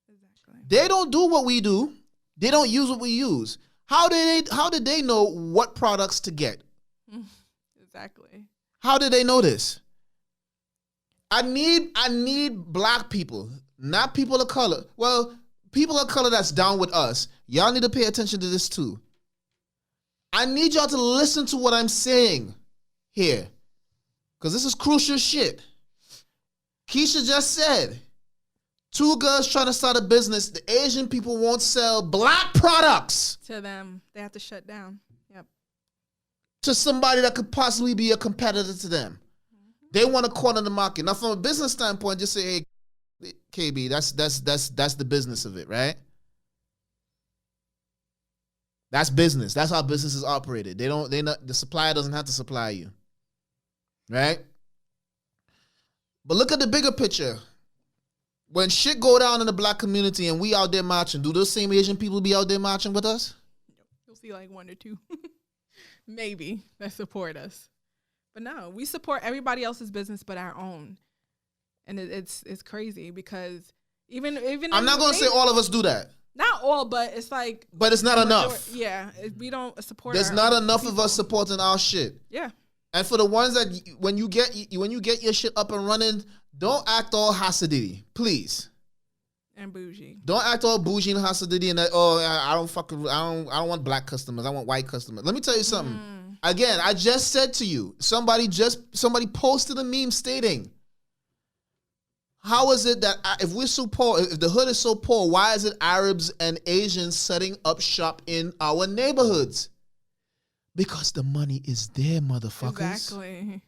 Exactly. They don't do what we do. They don't use what we use. How did they know what products to get? Exactly. How did they know this? I need black people, not people of color. Well, people of color that's down with us. Y'all need to pay attention to this too. I need y'all to listen to what I'm saying here, because this is crucial shit. Kisha just said, 2 girls trying to start a business. The Asian people won't sell black products to them. They have to shut down. Yep. To somebody that could possibly be a competitor to them. They want to corner the market. Now, from a business standpoint, just say, hey, KB, that's the business of it, right? That's business. That's how business is operated. The supplier doesn't have to supply you. Right? But look at the bigger picture. When shit go down in the black community and we out there marching, do those same Asian people be out there marching with us? You'll see like 1 or 2. Maybe that support us. But no, we support everybody else's business but our own. And it's crazy because even I'm not going to say all of us do that. Not all, but it's like... But it's not enough. Yeah, we don't support There's not enough people. Of us supporting our shit. Yeah. And for the ones that when you get your shit up and running, don't act all Hasidity, please. And bougie. Don't act all bougie and Hasidity and that. Oh, I don't want black customers. I want white customers. Let me tell you something. Again, I just said to you, somebody posted a meme stating, how is it that if we're so poor, if the hood is so poor, why is it Arabs and Asians setting up shop in our neighborhoods? Because the money is there, motherfuckers. Exactly.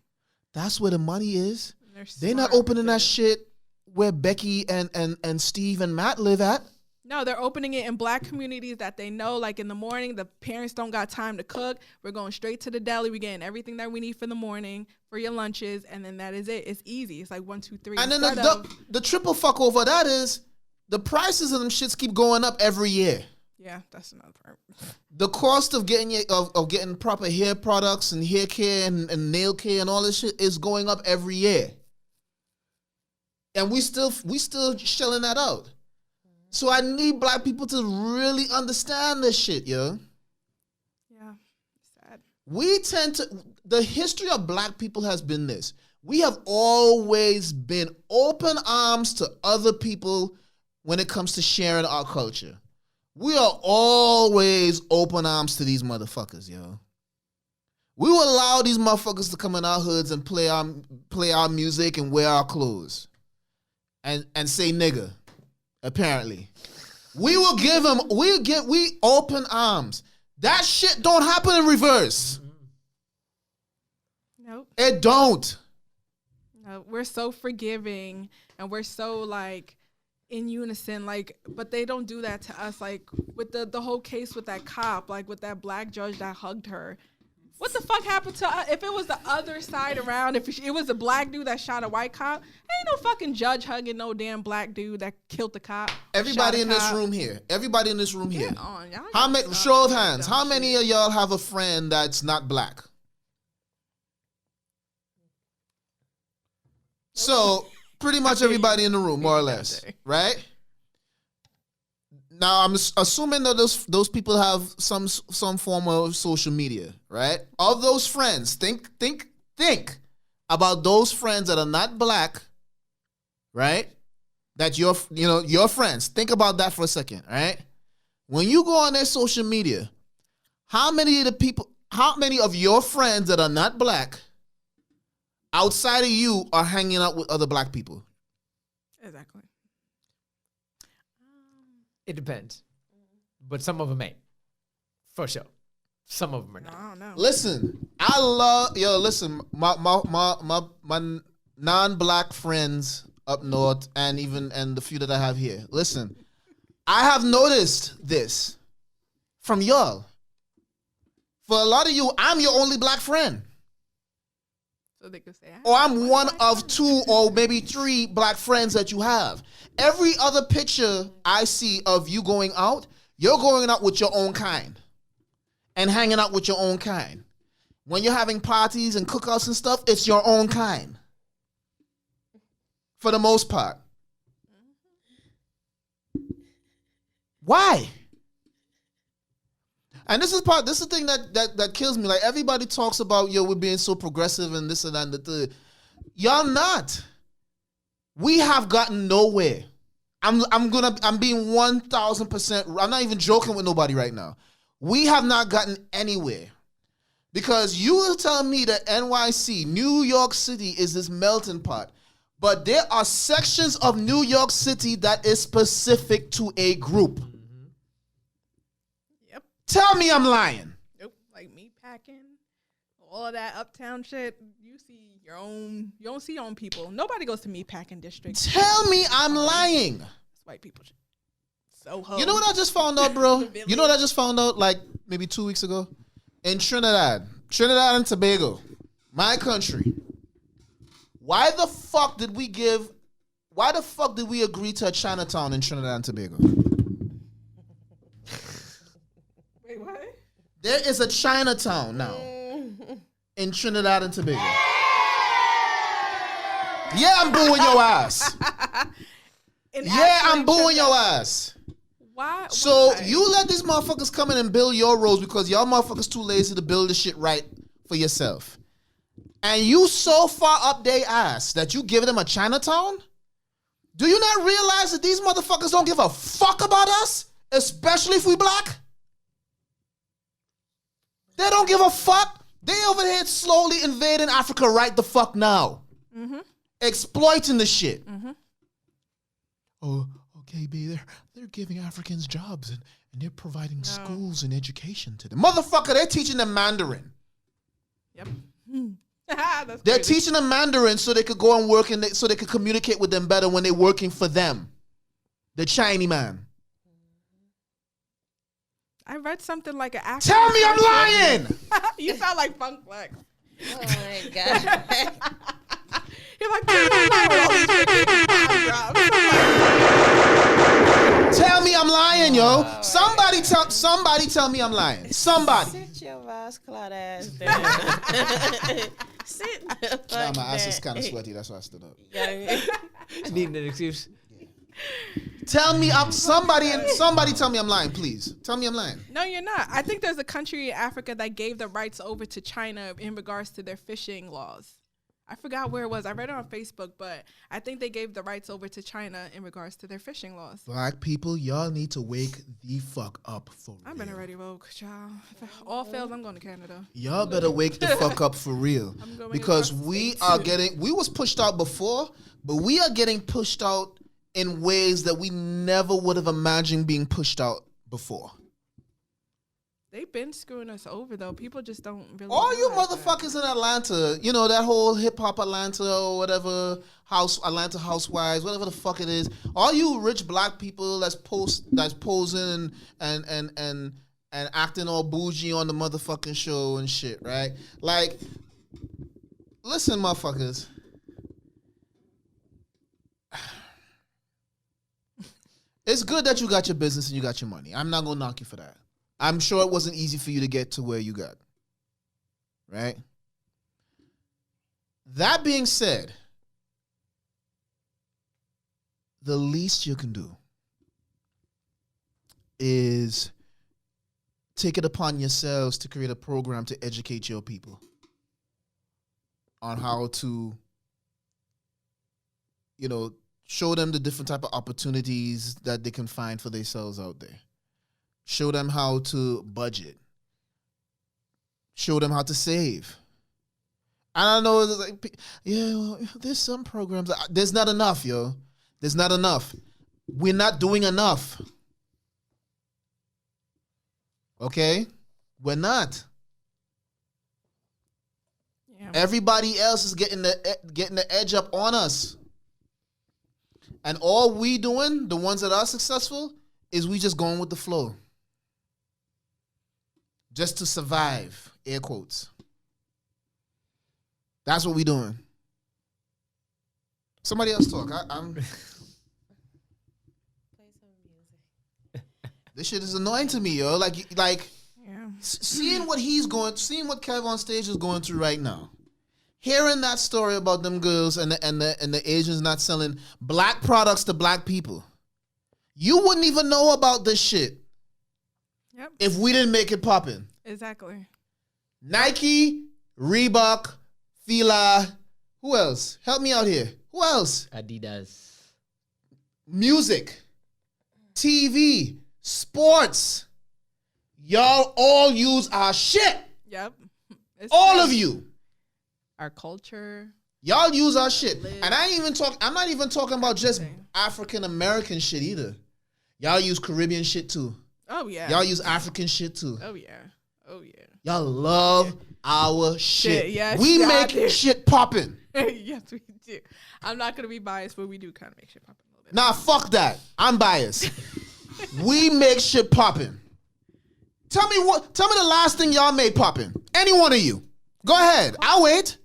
That's where the money is. They're not opening that shit where Becky and Steve and Matt live at. No, they're opening it in black communities that they know, like in the morning, the parents don't got time to cook. We're going straight to the deli. We're getting everything that we need for the morning, for your lunches, and then that is it. It's easy. It's like 1, 2, 3. And then the triple fuck over that is the prices of them shits keep going up every year. Yeah, that's another part. The cost of getting proper hair products and hair care and nail care and all this shit is going up every year. And we still shelling that out. So I need black people to really understand this shit, yo. Yeah, sad. The history of black people has been this. We have always been open arms to other people when it comes to sharing our culture. We are always open arms to these motherfuckers, yo. We will allow these motherfuckers to come in our hoods and play our music and wear our clothes. And say nigga. Apparently, we open arms. That shit don't happen in reverse. Nope. It don't. No, we're so forgiving and we're so like in unison, like, but they don't do that to us. Like with the whole case with that cop, like with that black judge that hugged her. What the fuck happened to us? If it was the other side around, if it was a black dude that shot a white cop, ain't no fucking judge hugging no damn black dude that killed the cop. Everybody in this room here. How many? Show of hands. How many of y'all have a friend that's not black? So pretty much everybody in the room, more or less, right? Now I'm assuming that those people have some form of social media, right? Of those friends, think about those friends that are not black, right? That your friends. Think about that for a second, right? When you go on their social media, how many of your friends that are not black outside of you are hanging out with other black people? Exactly. It depends, but some of them ain't, for sure. Some of them are not. I don't know. Listen, my non-black friends up north and the few that I have here. Listen, I have noticed this from y'all. For a lot of you, I'm your only black friend. So they could say, or I'm one of 2 or maybe 3 black friends that you have. Every other picture I see of you going out, you're going out with your own kind and hanging out with your own kind. When you're having parties and cookouts and stuff, it's your own kind. For the most part. Why? And this is the thing that kills me. Like everybody talks about, we're being so progressive and this and that and the third. Y'all not. We have gotten nowhere. I'm being 1,000%. I'm not even joking with nobody right now. We have not gotten anywhere. Because you will tell me that NYC, New York City, is this melting pot. But there are sections of New York City that is specific to a group. Yep. Tell me I'm lying. Nope. Like meat packing, all of that uptown shit. You see your own. You don't see your own people. Nobody goes to meat packing district. Tell me I'm lying. It's white people shit. Soho. You know what I just found out, bro? You know what I just found out like maybe 2 weeks ago? In Trinidad and Tobago, my country. Why the fuck did we agree to a Chinatown in Trinidad and Tobago? Wait, what? There is a Chinatown now in Trinidad and Tobago. Yeah, I'm booing your ass. I'm booing your ass. Why? So you let these motherfuckers come in and build your roads because y'all motherfuckers too lazy to build this shit right for yourself. and you so far up their ass that you give them a Chinatown? Do you not realize that these motherfuckers don't give a fuck about us? Especially if we black? They don't give a fuck. They over here slowly invading Africa right the fuck now. Mm-hmm. Exploiting the shit. Mm-hmm. Oh, okay, B, they're giving Africans jobs and they're providing schools and education to them. Motherfucker, they're teaching them Mandarin. Yep. They're teaching them Mandarin so they could go and work and so they could communicate with them better when they're working for them. The Chinese man. I read something like an African. Tell me I'm lying! You sound like Funk Flex. Oh my God. You're like, tell me I'm lying, yo. Somebody tell me I'm lying. Somebody. Sit your vascular ass down. Sit the fuck Nah, my ass down. is kind of sweaty. That's why I stood up. Needing an excuse. Tell me somebody tell me I'm lying, please. Tell me I'm lying. No, you're not. I think there's a country in Africa that gave the rights over to China in regards to their fishing laws. I forgot where it was. I read it on Facebook, but I think they gave the rights over to China in regards to their fishing laws. Black people, y'all need to wake the fuck up for real. I've been already woke, child. If all fails, I'm going to Canada. Y'all better wake the fuck up for real. Because we was pushed out before, but we are getting pushed out in ways that we never would have imagined being pushed out before. They've been screwing us over, though. People just don't really. All you motherfuckers in Atlanta, you know, that whole hip hop Atlanta or whatever, Atlanta Housewives, whatever the fuck it is. All you rich black people that's posing and acting all bougie on the motherfucking show and shit, right? Like, listen, motherfuckers. It's good that you got your business and you got your money. I'm not gonna knock you for that. I'm sure it wasn't easy for you to get to where you got. Right? That being said, the least you can do is take it upon yourselves to create a program to educate your people on how to, you know, show them the different type of opportunities that they can find for themselves out there. Show them how to budget. Show them how to save. I don't know, it's like, yeah, well, there's some programs. There's not enough, yo. There's not enough. We're not doing enough. Okay? We're not. Yeah. Everybody else is getting the edge up on us. And all we doing, the ones that are successful, is we just going with the flow. Just to survive, air quotes. That's what we doing. Somebody else talk. I'm. Play some music. This shit is annoying to me, yo. Like, yeah. Seeing what Kev on stage is going through right now. Hearing that story about them girls and the Asians not selling black products to black people. You wouldn't even know about this shit. Yep. If we didn't make it poppin'. Exactly. Nike, Reebok, Fila. Who else? Help me out here. Who else? Adidas. Music, TV, sports. Y'all all use our shit. Yep. All of you. Our culture. Y'all use our shit. And I'm not even talking about just African American shit either. Y'all use Caribbean shit too. Oh yeah. Y'all use African shit too. Oh yeah. Oh yeah. Y'all love our shit. Yes, we make shit poppin'. Yes, we do. I'm not gonna be biased, but we do kind of make shit poppin' a little bit. Nah, fuck that. I'm biased. We make shit poppin'. Tell me the last thing y'all made poppin'. Any one of you. Go ahead. I'll wait.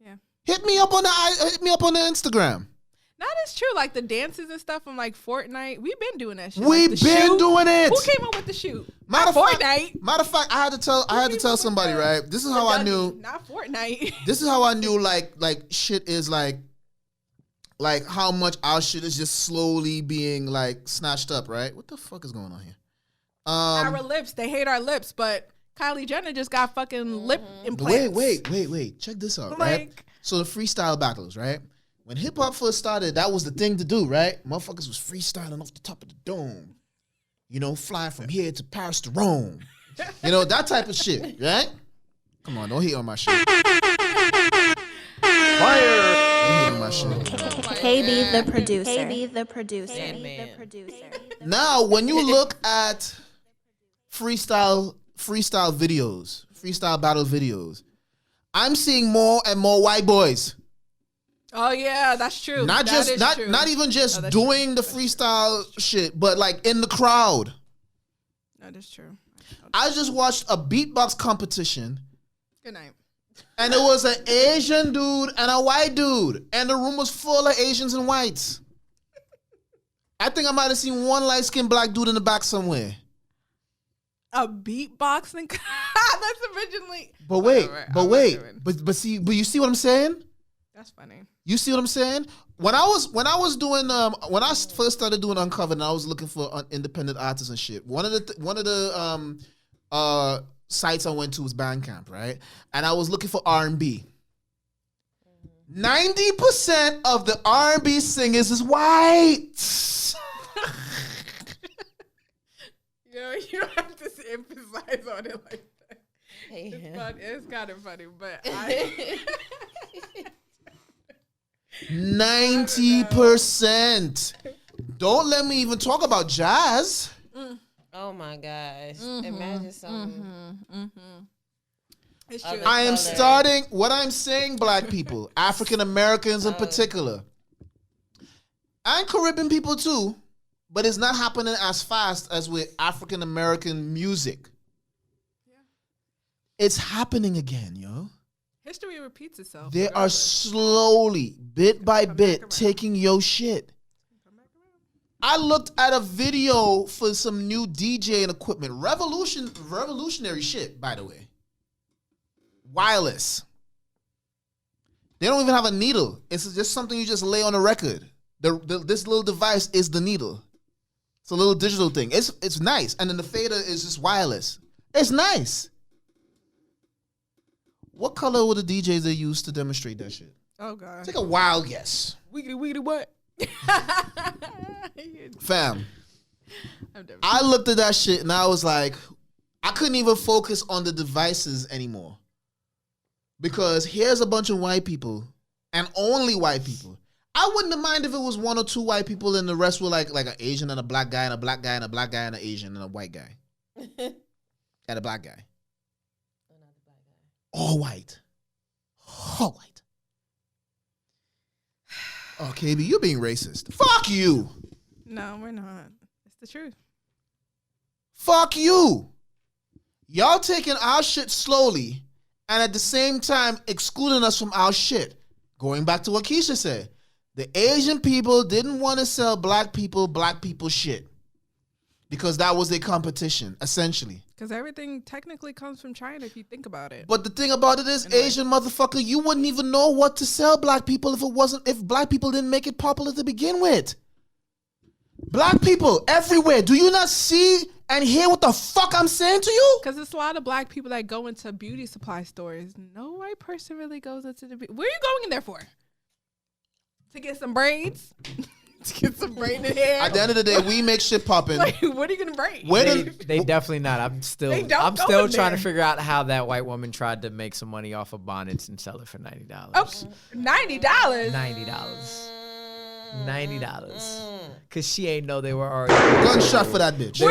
Yeah. Hit me up on the Instagram. That is true. Like the dances and stuff from like Fortnite. We've been doing that shit. We've been doing it. Who came up with the shoot? Fortnite. Matter of fact, I had to tell somebody, right? This is how I knew. Not Fortnite. This is how I knew like shit is like how much our shit is just slowly being like snatched up, right? What the fuck is going on here? Our lips. They hate our lips, but Kylie Jenner just got fucking lip implants. Wait. Check this out, right? So the freestyle battles, right? When hip hop first started, that was the thing to do, right? Motherfuckers was freestyling off the top of the dome. You know, flying from here to Paris to Rome. You know, that type of shit, right? Come on, don't hate on my shit. Fire! Don't hate on my shit. KB the producer. KB the producer. Sandman. The producer. Now, when you look at freestyle videos, freestyle battle videos, I'm seeing more and more white boys. Oh yeah, that's true. Not even just doing the freestyle shit, but like in the crowd. That is true. I just watched a beatbox competition. Good night. And it was an Asian dude and a white dude. And the room was full of Asians and whites. I think I might have seen one light-skinned black dude in the back somewhere. A beatboxing? That's originally. But you see what I'm saying? That's funny. You see what I'm saying? When I first started doing Uncovered, and I was looking for independent artists and shit. One of the sites I went to was Bandcamp, right? And I was looking for R&B. 90% of the R&B singers is white. Yo, you don't have to emphasize on it like that. It's kind of funny, but 90%. Don't let me even talk about jazz. Oh my gosh! Imagine something. It's true. What I'm saying, black people, African Americans in particular, and Caribbean people too, but it's not happening as fast as with African American music. Yeah. It's happening again, yo. History repeats itself. They are slowly, bit by bit, taking your shit. I looked at a video for some new DJing equipment. Revolutionary shit, by the way. Wireless. They don't even have a needle. It's just something you just lay on a record. This little device is the needle. It's a little digital thing. It's nice. And then the fader is just wireless. It's nice. What color were the DJs they used to demonstrate that shit? Oh, God. Take a wild guess. Wiggity what? Fam, I looked at that shit and I was like, I couldn't even focus on the devices anymore. Because here's a bunch of white people and only white people. I wouldn't have minded if it was one or two white people and the rest were like an Asian and a black guy and a black guy and a black guy and an Asian and a white guy. And a black guy. All white. All white. Oh, KB, you're being racist. Fuck you. No, we're not. It's the truth. Fuck you. Y'all taking our shit slowly and at the same time excluding us from our shit. Going back to what Kisha said. The Asian people didn't want to sell black people shit. Because that was their competition, essentially. Because everything technically comes from China if you think about it. But the thing about it is, Asian motherfucker, you wouldn't even know what to sell black people if black people didn't make it popular to begin with. Black people everywhere. Do you not see and hear what the fuck I'm saying to you? Because there's a lot of black people that go into beauty supply stores. No white person really goes into the... Where are you going in there for? To get some braids? To get some braided hair? At the end of the day, we make shit poppin'. Like, what are you gonna braid? They definitely not. I'm still trying to figure out how that white woman tried to make some money off of bonnets and sell it for $90. Oh, $90? $90. Cause she ain't know they were already gunshot for that bitch. She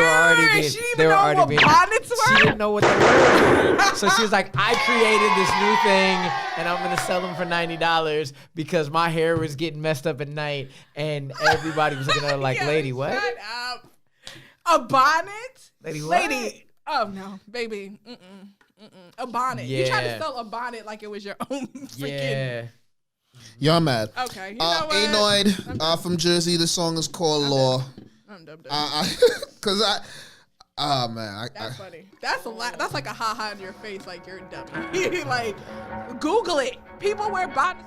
didn't know what they were. So she was like, I created this new thing and I'm gonna sell them for $90 because my hair was getting messed up at night and everybody was looking at her like, lady, what? Shut up. A bonnet? Lady, what? Lady. Oh no, baby. A bonnet. Yeah. You tried to sell a bonnet like it was your own freaking. Yeah. Y'all mad. Okay. You know what? Anoid from Jersey. The song is called Law. I'm dumb. That's funny. That's a lot. That's like a ha-ha in your face, like you're dumb. Like, Google it. People wear bonnets.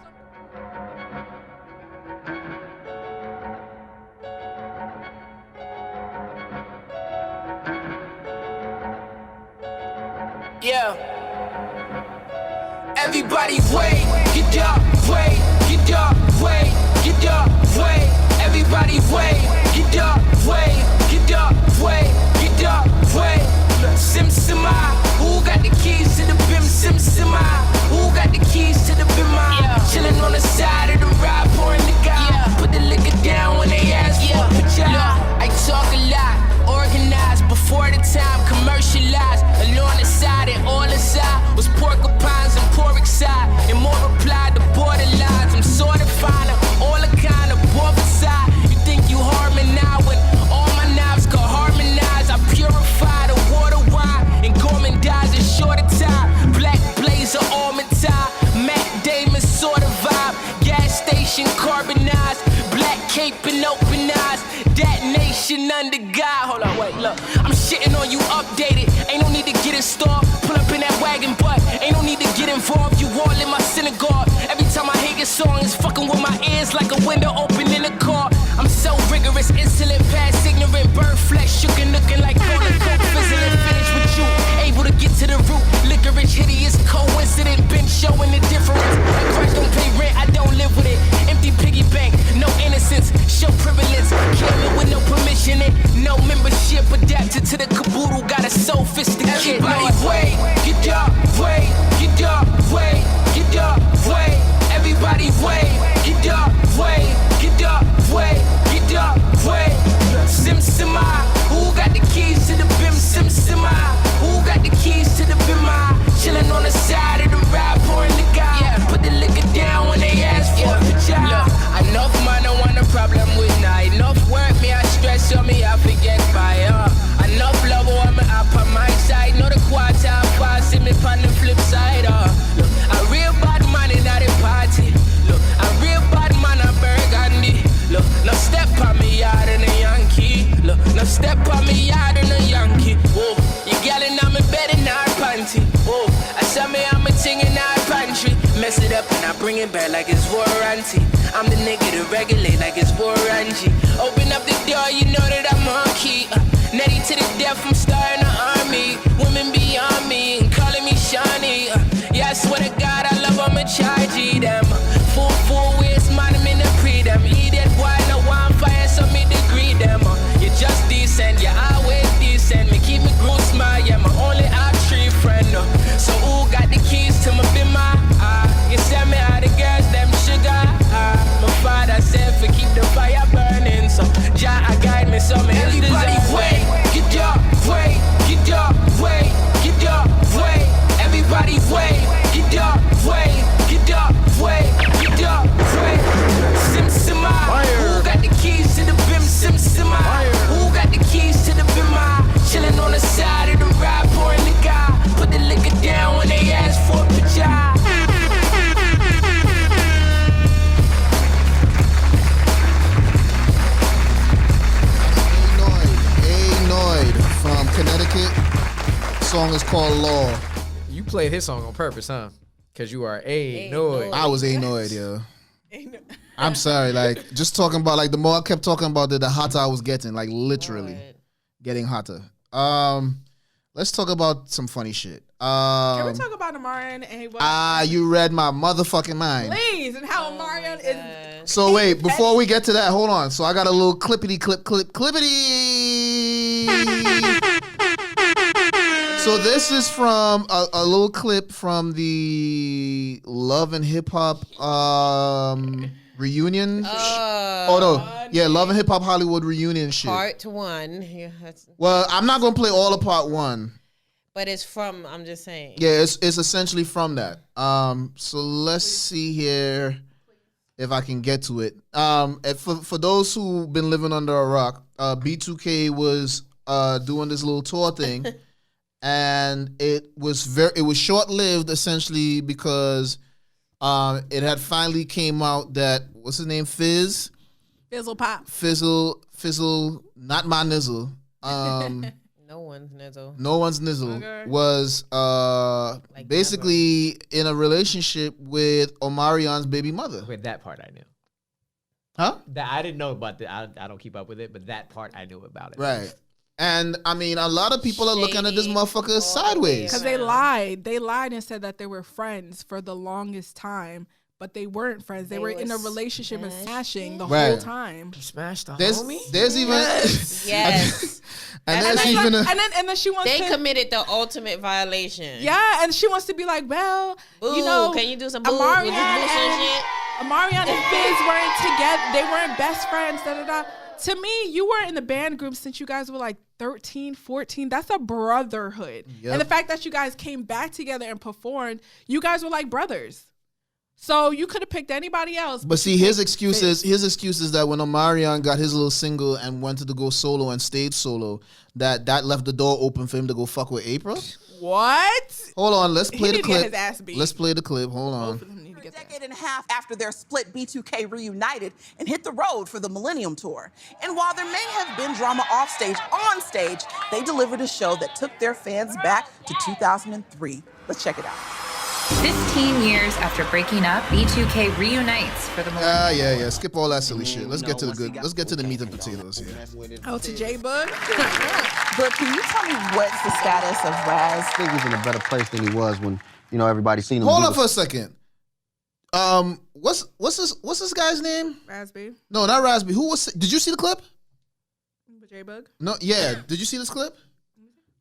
Yeah. Everybody wait, get up, wait, get up, wait, get up, wait. Everybody wait, get up, wait, get up, wait, get up, wait. Sim Sima, who got the keys to the bim? Sim Sima, who got the keys to the bim? Chillin' on the side of the ride, pouring the guy. Put the liquor down when they ask for a pajama. I talk a lot, organized before the time, commercialized. Along the side and all inside was porcupines and pork side. And more reply to borderlines. I'm sorta finer, all a kind of both side. You think you harmonize when all my knives could harmonize? I purify the water wine and gourmandize in shorter time. Black blazer, almond tie, Mac Damon sort of vibe. Gas station carbonized, black cape and open eyes. That nation under God. Hold on, wait, look. I'm shitting on you updated. Ain't no need to get installed. Pull up in that wagon, but ain't no need to get involved. You all in my synagogue. Every time I hear your song, it's fucking with my ears like a window open in a car. I'm so rigorous, insolent, past ignorant, bird flesh, shookin' looking like Cola Coke, fizzling, finish with you. Able to get to the root, licorice, hideous, coincident, been showing the difference. Like Christ don't pay rent, I don't live with it. Empty piggy bank, no innocence, show privilege. Killing with no permission, no membership, adapted to the caboodle, got a sophisticated. Everybody wait, get up, wait, get up, wait, get up, wait. Everybody wait, get up, wait, get up, wait, get up, wait. Sim Sima, who got the keys to the bim? Sim Sima, who got the keys to the bim? Chillin' on the side of the ride, pouring the guy. Yeah, put the liquor down when they ask for a job. Enough man, I want a problem with now. Enough work, me I stress on me, I forget fire. Enough love, want me up on my side. Know the quarter, I see me on the flip side. Look, a real bad man in the party. Look, a real bad man a burgundy. Look, no step on me yard in a Yankee. Look, no step on me yard in a Yankee. Whoa, you yelling on me bed in our panty. Whoa, I saw me I'm a ting in our pantry. Mess it up and I bring it back like it's warranty. I'm the nigga to regulate like it's warranty. Open up the door, you know that I'm on key. Netty to the death, I'm starting an army. Women beyond me and calling me Shawnee. Yeah, I swear to God, I love them and charge them. Full waist, man, I'm in the pre them. Eat that boy, no one fire, so me degree them. You're just decent, you're always decent. Me keep me groove smile, yeah, my only tree friend. So who got the keys to my bimmer? You send me all the girls, them sugar. My father said for keep the fire burning. So Jah, I guide me, so me everybody wait, get up, wait, get up, wait, get up, wait. Everybody wait, get up, wait, get up, wait, get up, wait. Sim Sima, who got the keys to the bim? Sim Sima, who got the keys to the bim? Chillin' on the side of the ride, pouring the guy. Put the liquor down when they ask for a pajama. From Connecticut. The song is called Law. You played his song on purpose, huh? Because you are annoyed. I was annoyed, yo. I'm sorry, like just talking about like the more I kept talking about it, the hotter I was getting, like literally getting hotter. Let's talk about some funny shit. Can we talk about Omarion and you read my motherfucking mind. Please, and how Omarion is. So wait, before we get to that, hold on. So I got a little clippity. So this is from a little clip from the Love and Hip Hop reunion. Love and Hip Hop Hollywood reunion shit. Part 1. Yeah, well, I'm not gonna play all of part 1. But it's from, I'm just saying. Yeah, it's essentially from that. So let's see here if I can get to it. For those who've been living under a rock, B2K was doing this little tour thing, and it was short lived essentially because it had finally came out that what's his name, Fizzle Pop, Fizzle, not my nizzle. No one's nizzle. Okay. Was basically in a relationship with Omarion's baby mother. Wait, that part I knew. Huh? That I didn't know about that. I don't keep up with it, but that part I knew about it. Right. And I mean, a lot of people are looking at this motherfucker sideways. Because they lied. They lied and said that they were friends for the longest time, but they weren't friends. They were in a relationship and smashing the whole time. He smashed the homie? homie? There's even... Yes. and then she wants they to... committed the ultimate violation. Yeah, and she wants to be like, well, you know... Can you do some boo? Amarian shit? Amarian and Fizz weren't together. They weren't best friends, da-da-da. To me, you were in the band group since you guys were like 13, 14. That's a brotherhood. Yep. And the fact that you guys came back together and performed, you guys were like brothers. So you could have picked anybody else. But see, his excuse is that when Omarion got his little single and wanted to go solo and stayed solo, that left the door open for him to go fuck with April. What? Hold on, let's play the clip. His ass beat. Let's play the clip. Hold on. A decade and a half after their split, B2K reunited and hit the road for the Millennium Tour. And while there may have been drama off stage, on stage, they delivered a show that took their fans back to 2003. Let's check it out. 15 years after breaking up, B2K reunites for the Millennium. Yeah. Skip all that silly shit. Let's get to the good. Let's get to the meat and potatoes here. Oh, to J-Bug? But can you tell me what's the status of Raz? I think he's in a better place than he was when, everybody seen him. Hold on for a second. What's this guy's name? Raspy. No, not Raspy. Did you see the clip? J-Bug? No, yeah. Did you see this clip?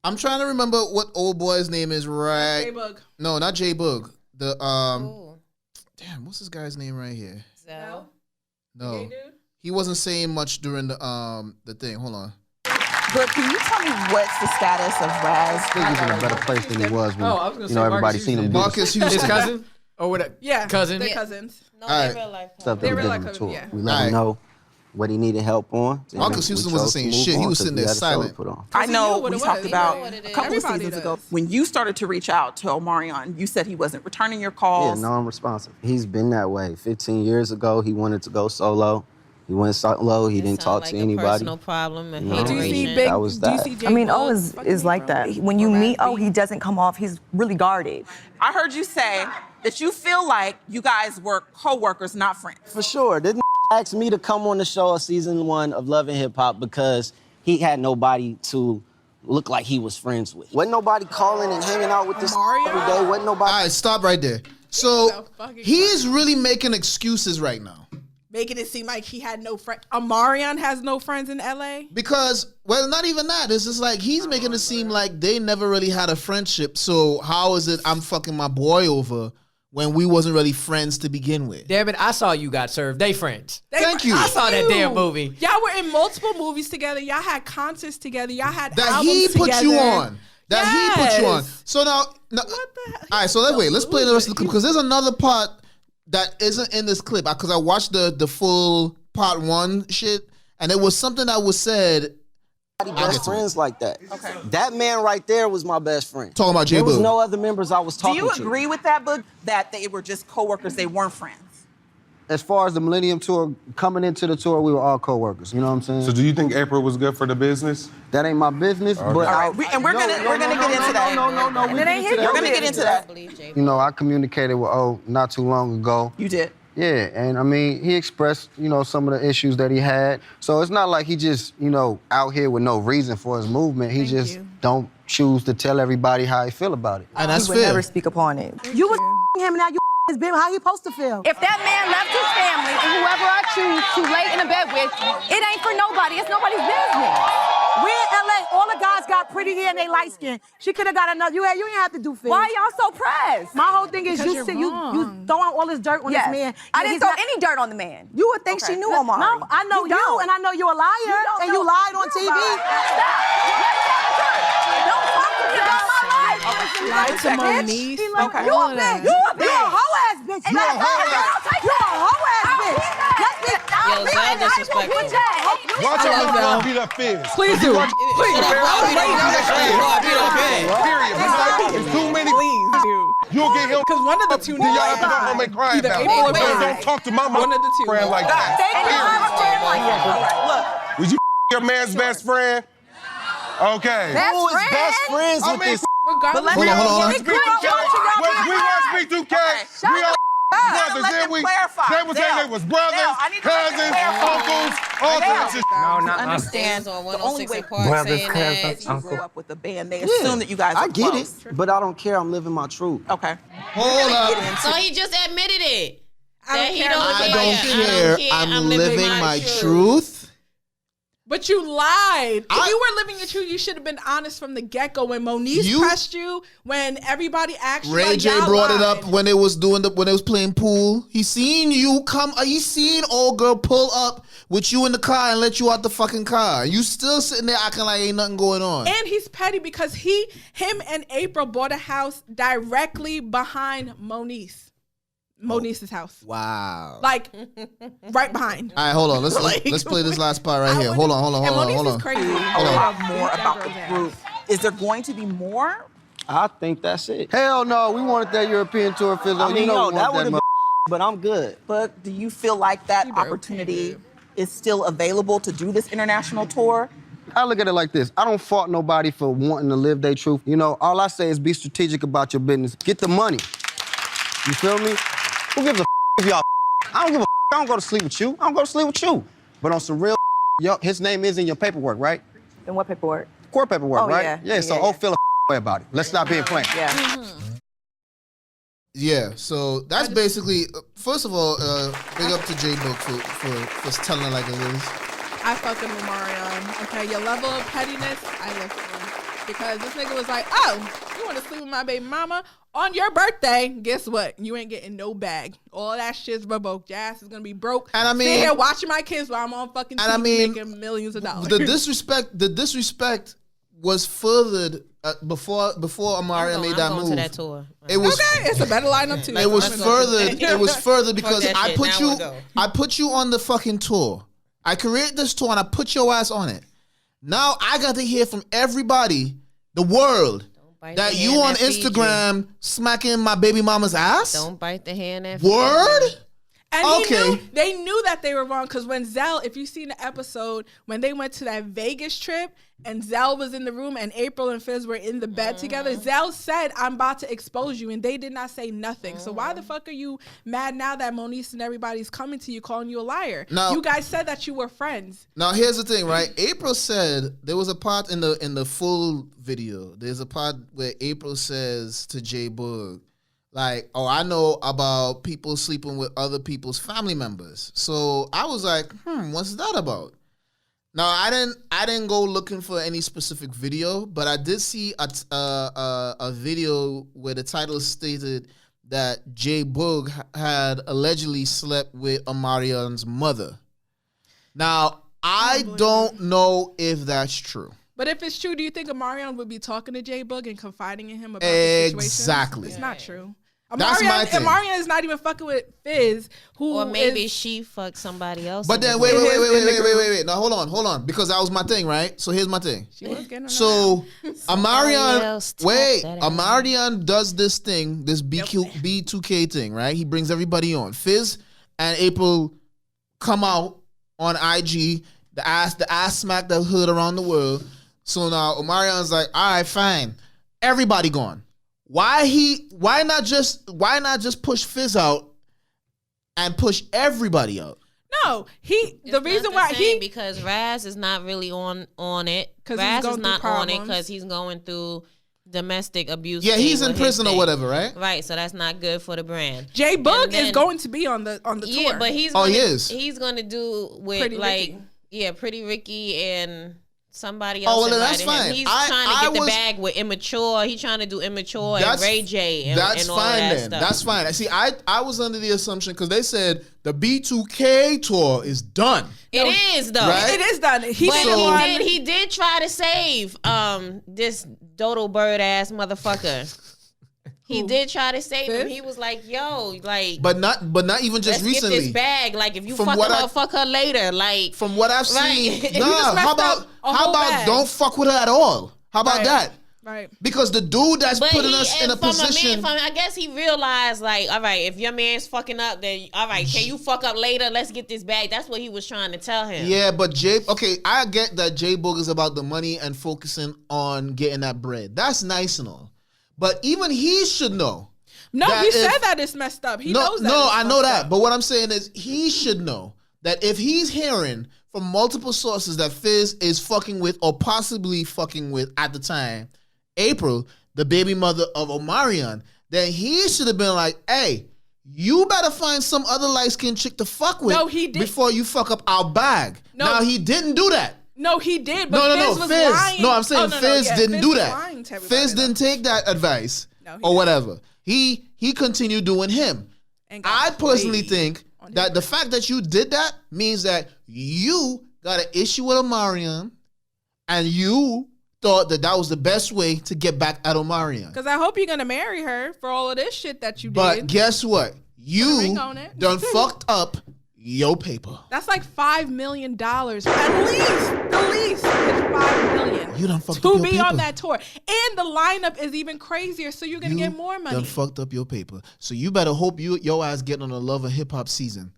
I'm trying to remember what old boy's name is, right? J-Bug. No, not J-Bug. Damn, what's this guy's name right here? Zell. No. He wasn't saying much during the thing. Hold on. But can you tell me what's the status of Raz? I think he's in a better place than he was when, everybody seen him. Marcus Houston. His cousin? Or what? Yeah. Cousin? They're cousins. No, they're real life. Stuff that we did on the tour. We let him know what he needed help on. Marcus Houston wasn't saying shit. He was sitting there silent. I know we talked about a couple of seasons ago when you started to reach out to Omarion. You said he wasn't returning your calls. Yeah, non-responsive. He's been that way. 15 years ago, he wanted to go solo. He went solo. He didn't talk to anybody. Personal problem and that was that. I mean, O is like that. When you meet O, he doesn't come off. He's really guarded. I heard you say that you feel like you guys were co-workers, not friends. For sure. This asked me to come on the show of season 1 of Love and Hip Hop because he had nobody to look like he was friends with. Wasn't nobody calling and hanging out with this every day. Wasn't nobody. All right, stop right there. So he's really making excuses right now. Making it seem like he had no friends. Omarion has no friends in LA? Because, well, not even that. It's just like he's making it seem like they never really had a friendship. So how is it I'm fucking my boy over when we wasn't really friends to begin with? Damn it, I saw You Got Served. They friends. Thank you. I saw that damn movie. Y'all were in multiple movies together. Y'all had concerts together. Y'all had that albums he put together. you on. That he put you on. So now what the hell? All right, so let's play the rest of the clip because there's another part that isn't in this clip because I watched the full part 1 shit and there was something that was said. Best friends like that. Okay. That man right there was my best friend. Talking about J-Boo. There was no other members I was talking to. Do you agree with that, Boog, that they were just co-workers, they weren't friends? As far as the Millennium Tour, coming into the tour, we were all co-workers. You know what I'm saying? So do you think April was good for the business? That ain't my business, okay. but All right, we're gonna get into that. No. It ain't his. We're gonna get into that. I communicated with O not too long ago. You did? Yeah, and I mean, he expressed, some of the issues that he had. So it's not like he just, out here with no reason for his movement. He don't choose to tell everybody how he feel about it. And that's he fair. would never speak upon it. You was him and now you his baby. How he supposed to feel? If that man left his family and whoever I choose to lay in a bed with, it ain't for nobody. It's nobody's business. We're in LA. All the guys got pretty hair and they light skin. She could have got another. You didn't have to do Fizz. Why y'all so pressed? My whole thing is you throwing all this dirt on this man. I didn't throw any dirt on the man. You would think she knew Omari. No, I know you and I know you're a liar and you lied on TV. Don't talk to me about my life. Lied to Monique. Okay. You a bitch. You a hoe ass bitch. You a hoe ass bitch. Yo, Zell disrespectful. Watch your mouth while I beat up Fizz. Please do. Please. Period. It's too many. Please do. You'll get him. Because one of the two Y'all have to go home and cry about it. Don't talk to my One of the two. friend like that. Look. Was you your man's best friend? Okay. Who is best friends with this? Regardless. Hold on. We watch B2K. We all brothers. Let them clarify. They were saying they was brothers, cousins, uncles, all sorts of shit. No, not understand. The only way Brothers, cousins, you grew up with a band, they assume that you guys are I get close. it, but I don't care. I'm living my truth. Okay. Hold up. So he just admitted it. I don't care. I'm living my truth. But you lied. If you were living your truth, you should have been honest from the get-go. When Moniece pressed you, when everybody asked you, Ray J brought it up when it was playing pool. He seen you come. He seen old girl pull up with you in the car and let you out the fucking car. You still sitting there acting like ain't nothing going on. And he's petty because him and April bought a house directly behind Moniece's house. Wow. Like right behind. All right, hold on. Let's play this last part right here. Hold on. Moniece is crazy. Hold on. More about the group. Is there going to be more? I think that's it. Hell no, we wanted that European tour, Phil. I mean, that would have been, but I'm good. But do you feel like that opportunity is still available to do this international tour? I look at it like this. I don't fault nobody for wanting to live their truth. You know, all I say is be strategic about your business. Get the money. You feel me? Who gives a if y'all I don't give a I don't go to sleep with you. I don't go to sleep with you. But on some real his name is in your paperwork, right? In what paperwork? Court paperwork, Oh, right? yeah. So feel a way about it. Let's stop being plain. Yeah. Yeah, so that's basically, first of all, big up to J-Book for telling it like it is. I fucking with Marion. Okay, your level of pettiness, I live for. Because this nigga was like, oh, you want to sleep with my baby mama? On your birthday, guess what? You ain't getting no bag. All that shit's revoked. Your ass is going to be broke. And I mean, sit here watching my kids while I'm on fucking TV making millions of dollars. The disrespect was furthered before Amari made that move. To that tour. It was it's a better lineup too. It was furthered. It was furthered because I put you on the fucking tour. I created this tour and I put your ass on it. Now I got to hear from everybody, the world, that you on Instagram smacking my baby mama's ass. Don't bite the hand that word. And they knew that they were wrong because when Zell, if you seen the episode, when they went to that Vegas trip and Zell was in the room and April and Fizz were in the bed together, Zell said, I'm about to expose you. And they did not say nothing. So why the fuck are you mad now that Moniece and everybody's coming to you calling you a liar? Now, you guys said that you were friends. Now, here's the thing, right? April said, there was a part in the full video. There's a part where April says to J Boog, like, oh, I know about people sleeping with other people's family members. So I was like, what's that about? Now I didn't go looking for any specific video, but I did see a video where the title stated that J Boog had allegedly slept with Amarion's mother. Now I don't know if that's true. But if it's true, do you think Amarion would be talking to J Boog and confiding in him about the situation? Exactly. It's not true. That's my thing. Amarion is not even fucking with Fizz, or maybe she fucked somebody else. But then wait. Now hold on, because that was my thing, right? So here's my thing. She was getting so Amarion does this thing, this B2K thing, right? He brings everybody on. Fizz and April come out on IG. The ass smack that hood around the world. So now Omarion's like, all right, fine, everybody gone. Why not just push Fizz out and push everybody out? No, the reason why because Raz is not really on it. Raz is not on it because he's going through domestic abuse. Yeah, he's in prison or whatever, right? Right, so that's not good for the brand. J Boog is going to be on the tour. Yeah, but he's going to do with Pretty Ricky. Pretty Ricky and somebody else. Oh, well, that's fine. He's trying to get the bag with Immature. He's trying to do Immature and Ray J and all that stuff. That's fine. See, I was under the assumption because they said the B2K tour is done. It is though. Right? It is done. He did try to save this dodo bird ass motherfucker. He did try to save him. He was like, "Yo, like," but not even just recently. Get this bag. Like, if you fuck her later. Like, from what I've seen, how about don't fuck with her at all? How about that? Right. Because the dude that's putting us in a position. I guess he realized, like, all right, if your man's fucking up, then all right, can you fuck up later? Let's get this bag. That's what he was trying to tell him. Yeah, but I get that J Boog is about the money and focusing on getting that bread. That's nice and all. But even he should know No, he said that it's messed up. He knows that. No, I know that. But what I'm saying is he should know that if he's hearing from multiple sources that Fizz is fucking with or possibly fucking with at the time April, the baby mother of Omarion, then he should have been like, hey, you better find some other light-skinned chick to fuck with before you fuck up our bag. No. Now, he didn't do that. No, he did, but Fizz was lying. No, I'm saying Fizz didn't do that. Fizz didn't take that advice or whatever. He continued doing him. I personally think that the fact that you did that means that you got an issue with Omarion and you thought that was the best way to get back at Omarion. Because I hope you're going to marry her for all of this shit that you did. But guess what? You done fucked up your paper. That's like $5 million. At least it's $5 million. You done fucked up your paper. To be on that tour. And the lineup is even crazier, so you're going to get more money. You done fucked up your paper. So you better hope your ass getting on a Love and Hip Hop season.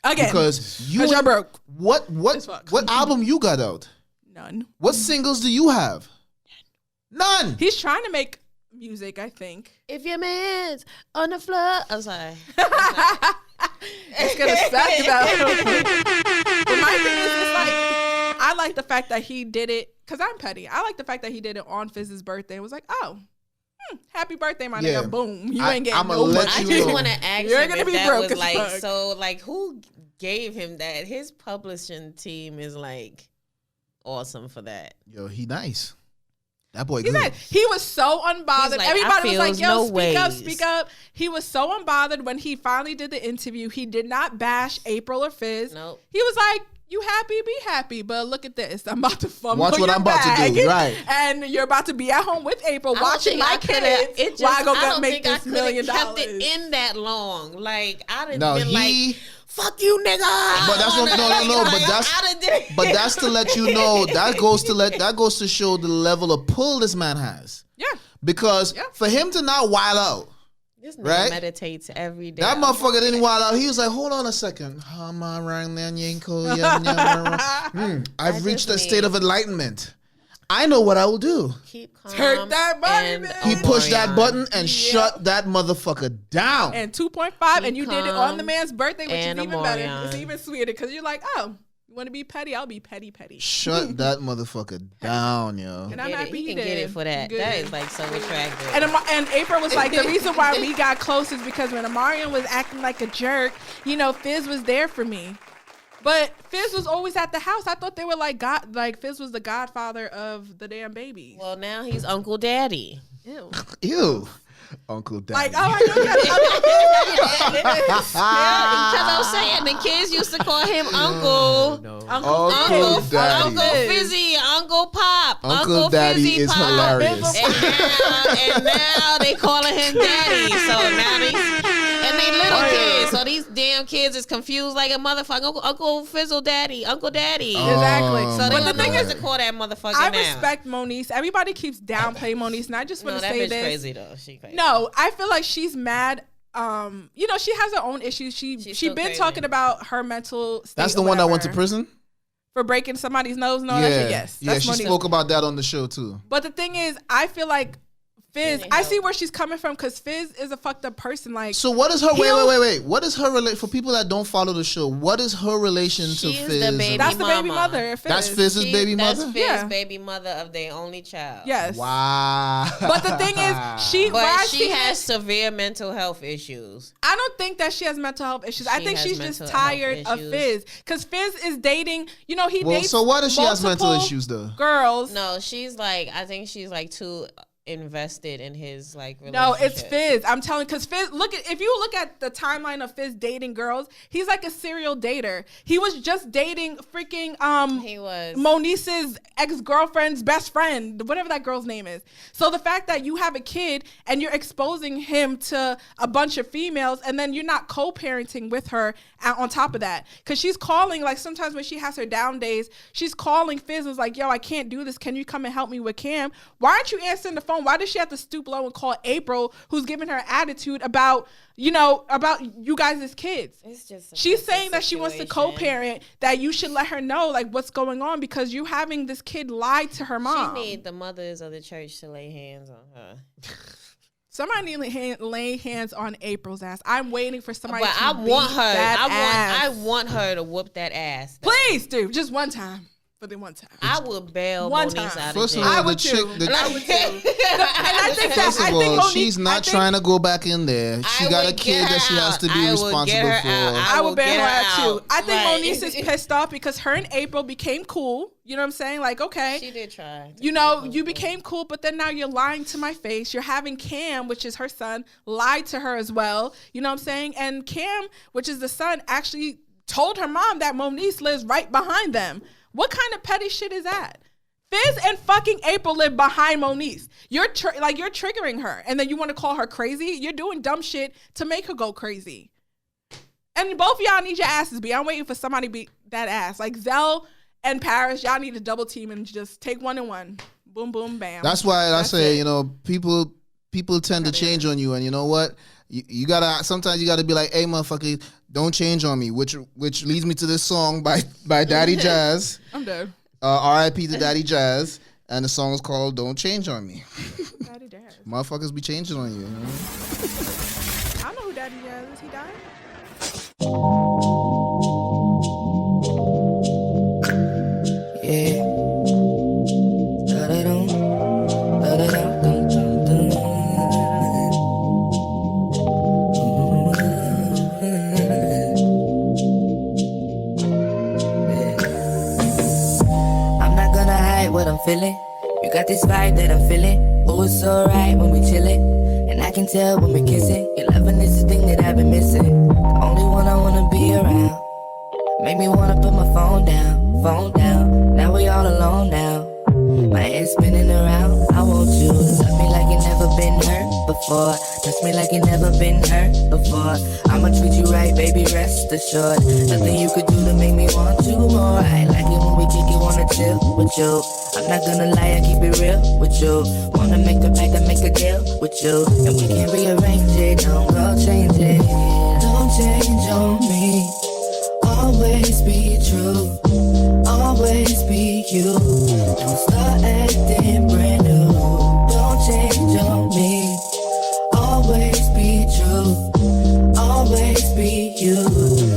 Again. Because you're broke. What album you got out? None. What singles do you have? None. He's trying to make music, I think. If your man's on the floor. I'm sorry. It's gonna suck though. But my thing is, it's like, I like the fact that he did it because I'm petty. I like the fact that he did it on Fizz's birthday. It was like, oh, happy birthday, my nigga. Boom. You ain't getting no money. I just want to ask You're him gonna if be that broke was like fuck. so. Like, who gave him that? His publishing team is like awesome for that. Yo, he nice. That boy He's good. nice. He was so unbothered. Like, Everybody was like, yo, no speak up. He was so unbothered when he finally did the interview. He did not bash April or Fizz. Nope. He was like, you happy, be happy. But look at this. I'm about to fumble Watch what your I'm about bag. to do. Right. And you're about to be at home with April watching my kids while I go make this $1 million. Kept it in that long. Like, I didn't been like, fuck you, nigga. But that's what but that's to let you know that goes to show the level of pull this man has. Yeah. Because for him to not wild out, this nigga meditates every day. that motherfucker didn't wild out. He was like, hold on a second. I've reached a state of enlightenment. I know what I will do. Keep calm. Turn that button. He pushed that button and shut that motherfucker down. And 2.5, and you did it on the man's birthday, which is even better. It's even sweeter because you're like, oh, you want to be petty? I'll be petty. Shut that motherfucker down, yo. And I'm happy he can get it for that. Good. That is like so attractive. And April was like, the reason why we got close is because when Omarion was acting like a jerk, Fizz was there for me. But Fizz was always at the house. I thought they were like God, like Fizz was the godfather of the damn babies. Well, now he's Uncle Daddy. Ew. Uncle Daddy. Like, oh, I know because I'm saying the kids used to call him Uncle. Uncle Fizzy, Uncle Pop, Uncle Daddy Fizzy is Pop. hilarious. And now they calling him Daddy. So now they little kids. So these damn kids is confused like a motherfucker. Uncle Fizzle Daddy, Uncle Daddy. Exactly. So they don't know what to call that motherfucker I now. respect Moniece. Everybody keeps downplaying Moniece, and I just want to say this. Crazy though. She crazy. No, I feel like she's mad. She has her own issues. She been crazy. talking about her mental state. That's the one that went to prison? For breaking somebody's nose? No, that shit, yes. Yeah, she spoke about that on the show too. But the thing is, I feel like Fizz, I see where she's coming from because Fizz is a fucked up person. Like, so what is her? Wait. What is her for people that don't follow the show? What is her relation to Fizz? That's the baby mother. Fizz. That's Fizz's baby mother. That's Fizz's baby mother of their only child. Yes. Wow. But the thing is, she has severe mental health issues. I don't think that she has mental health issues. I think she's just tired of Fizz because Fizz is dating. He dates. So why does she have mental issues though? Girls. No, I think she's like too invested in his relationship. No, it's Fizz. I'm telling, because Fizz, if you look at the timeline of Fizz dating girls, he's like a serial dater. He was just dating freaking Moniece's ex-girlfriend's best friend, whatever that girl's name is. So the fact that you have a kid and you're exposing him to a bunch of females and then you're not co-parenting with her on top of that, because she's calling, like sometimes when she has her down days, she's calling Fizz and was like, yo, I can't do this. Can you come and help me with Cam? Why aren't you answering the phone? Why does she have to stoop low and call April, who's giving her attitude about you guys as kids? It's just she's saying that she wants to co-parent, that you should let her know like what's going on because you having this kid lie to her mom. She need the mothers of the church to lay hands on her. Somebody need to lay hands on April's ass. I'm waiting for somebody But to I want beat her. that I ass. want her to whoop that ass. Please do. Just one time. For the one time. I would bail One Moniece time. out First of of jail. all, the chick. I would too. And I think that, First of all, she's not trying to go back in there. She got a kid that she has to be responsible for. I would bail her out too. I think Right. Moniece is pissed off because her and April became cool. You know what I'm saying? Like, okay. She did try. You know, you became cool, but then now you're lying to my face. You're having Cam, which is her son, lie to her as well. You know what I'm saying? And Cam, which is the son, actually told her mom that Moniece lives right behind them. What kind of petty shit is that? Fizz and fucking April live behind Moniece. You're triggering her, and then you want to call her crazy? You're doing dumb shit to make her go crazy. And both of y'all need your asses beat. I'm waiting for somebody to beat that ass. Like Zell and Paris, y'all need to double team and just take 1-1. Boom, boom, bam. That's why I say, you know, people tend to change on you, and you know what? You gotta sometimes you gotta be like, hey, motherfucker, don't change on me. Which leads me to this song by Daddy Jazz. I'm dead. R.I.P. to Daddy Jazz, and the song is called "Don't Change on Me." Daddy Jazz. Motherfuckers be changing on you. You know? I know who Daddy Jazz is. He died. Yeah. Da-da-dum, da-da-dum, dum, dum, dum. I'm not gonna hide what I'm feeling. You got this vibe that I'm feeling. Oh, it's so right when we chillin'. And I can tell when we're kissing. Your loving is the thing that I've been missing. The only one I wanna be around. Make me wanna put my phone down, phone down. Now we all alone now. My head spinning around. I want you to love me like you never been hurt before. Touch me like you never been hurt before. I'ma treat you right, baby, rest assured. Nothing you could do to make me want you more. I like it when we kick it, wanna chill with you. I'm not gonna lie, I keep it real with you. Wanna make a pact and make a deal with you. And we can rearrange it, don't go change it. Don't change on me. Always be true, always be you. Don't start acting brand new. Don't change on me. Always be true, always be you.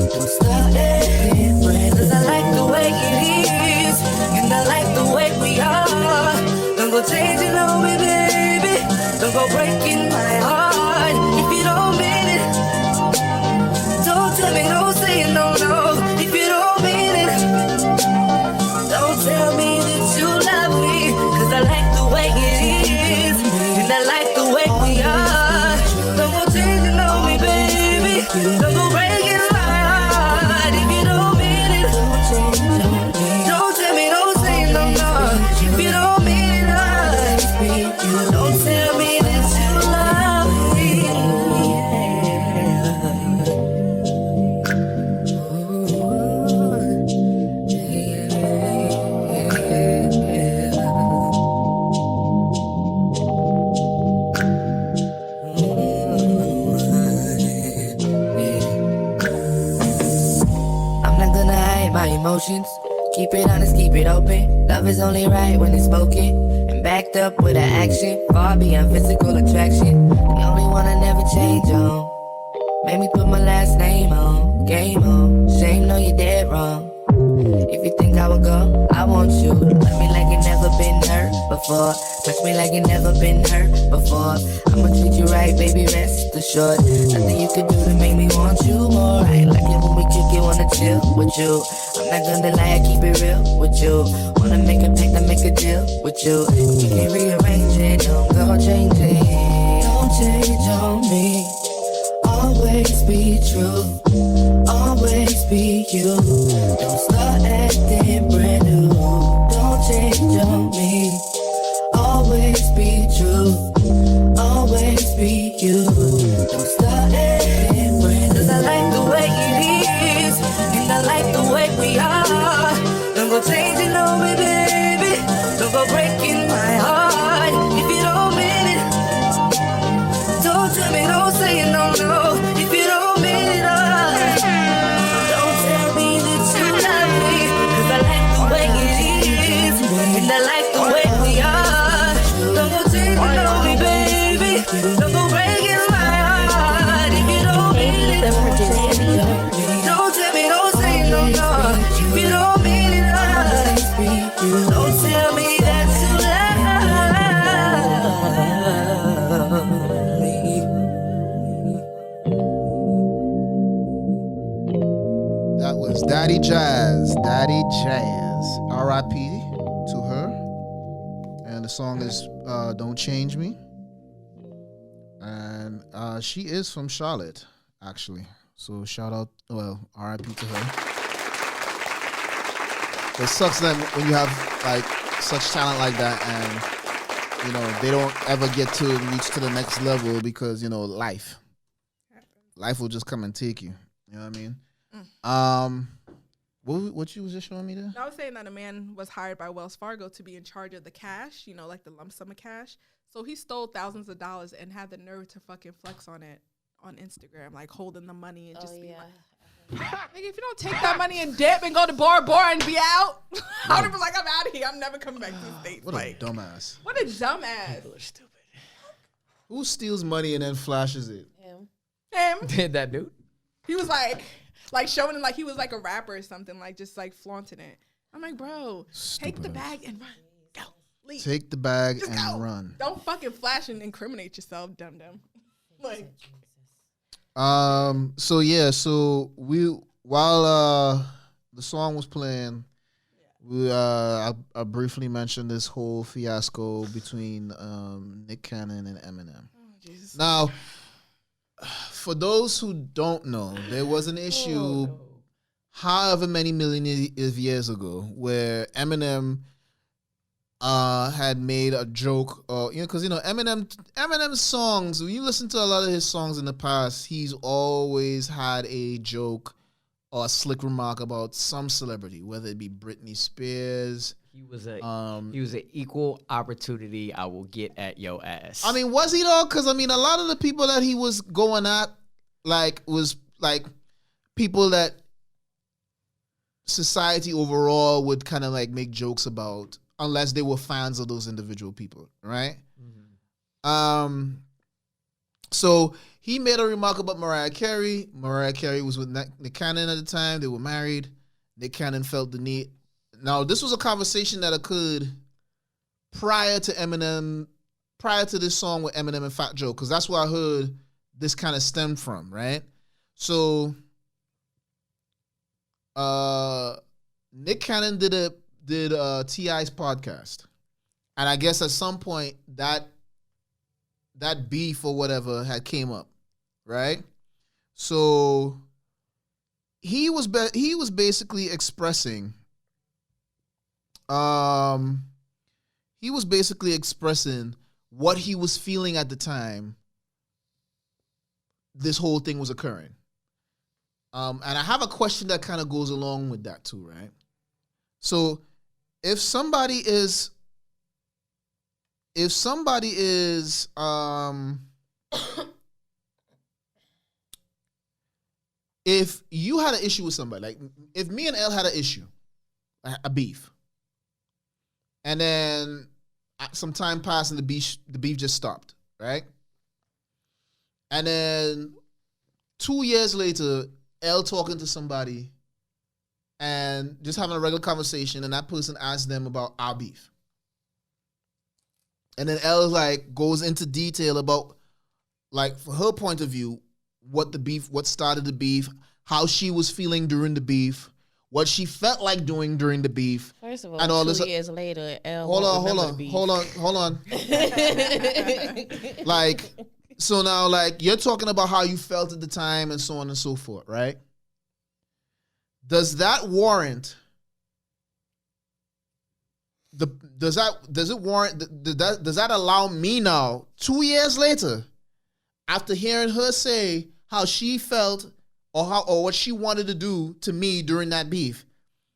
Don't start acting brand new. 'Cause I like the way it is, and I like the way we are. Don't go changing on me, baby. Don't go breaking my heart if you don't mean it. Don't tell me, don't say it, no, no. If you don't mean it, don't tell me that you love me. 'Cause I like the way it is, and I like the way we are. Don't go changing on me, baby. Don't go breaking my heart if you don't mean it. Don't tell me, don't say it, no, no. If you don't mean it, don't tell me that you love me. I'm not gonna hide my emotions. Keep it honest, keep it open. Love is only right when it's spoken and backed up with an action. Far beyond physical attraction. The only one I never change on. Made me put my last name on. Game on. Shame, no, you're dead wrong. If you think I would go, I want you. Love me like you never been hurt before. Touch me like you never been hurt before. I'ma treat you right, baby, rest assured. Nothing you could do to make me want you more. I like it when we kick it, wanna chill with you. I'm not gonna lie, I keep it real with you. Wanna make a pact, I make a deal with you. We can rearrange it, don't go change it. Don't change on me. Always be true, always be you. Don't start acting brand new. Don't change on me. Always be true, always be you. Don't start acting brand new. 'Cause I like the way it is, and I like the way we are. Don't go changing on me, baby. Don't go breaking my heart if you don't mean it. Don't tell me, don't say it, no, no. If you don't mean it, don't tell me that you love me. 'Cause I like the way it is, and I like the way we are. Don't go changing on me, baby. Don't go R.I.P. to her. And the song is Don't Change Me. And she is from Charlotte, actually. So shout out, R.I.P. to her. It sucks that when you have like such talent like that and they don't ever get to reach to the next level because life will just come and take you. You know what I mean? What you was just showing me there? I was saying that a man was hired by Wells Fargo to be in charge of the cash, like the lump sum of cash. So he stole thousands of dollars and had the nerve to fucking flex on it on Instagram, like holding the money and just be like, nigga, if you don't take that money and dip and go to Bora Bora and be out, I would have been like, I'm out of here. I'm never coming back to the States. What a dumbass. What a dumbass. People are stupid. Who steals money and then flashes it? Him. Did that dude? He was like showing it like he was like a rapper or something, like just like flaunting it. I'm like, bro, take the bag and run. Go. Leave. Take the bag Just and go. run. Don't fucking flash and incriminate yourself, dum dum. Like. So while the song was playing, I briefly mentioned this whole fiasco between Nick Cannon and Eminem. Now, for those who don't know, there was an issue however many millions of years ago where Eminem had made a joke, because Eminem's songs. When you listen to a lot of his songs in the past, he's always had a joke or a slick remark about some celebrity, whether it be Britney Spears. He was an equal opportunity. I will get at your ass. I mean, was he though? Because a lot of the people that he was going at, was people that society overall would kind of make jokes about, unless they were fans of those individual people, right? Mm-hmm. So he made a remark about Mariah Carey. Mariah Carey was with Nick Cannon at the time. They were married. Nick Cannon felt the need. Now, this was a conversation that occurred prior to this song with Eminem and Fat Joe, because that's where I heard this kind of stemmed from, right? So Nick Cannon did T.I.'s podcast, and I guess at some point that beef or whatever had came up, right? So he was basically expressing what he was feeling at the time this whole thing was occurring. And I have a question that kind of goes along with that too, right? So if somebody is if you had an issue with somebody, like if me and Elle had an issue, a beef, and then some time passed and the beef just stopped, right? And then 2 years later, Elle talking to somebody and just having a regular conversation, and that person asked them about our beef. And then Elle goes into detail about, for her point of view, what started the beef, how she was feeling during the beef, what she felt like doing during the beef. First of all, and all 2 years later, Elle hold on. So now, you're talking about how you felt at the time and so on and so forth, right? Does that allow me now, 2 years later, after hearing her say how she felt or what she wanted to do to me during that beef,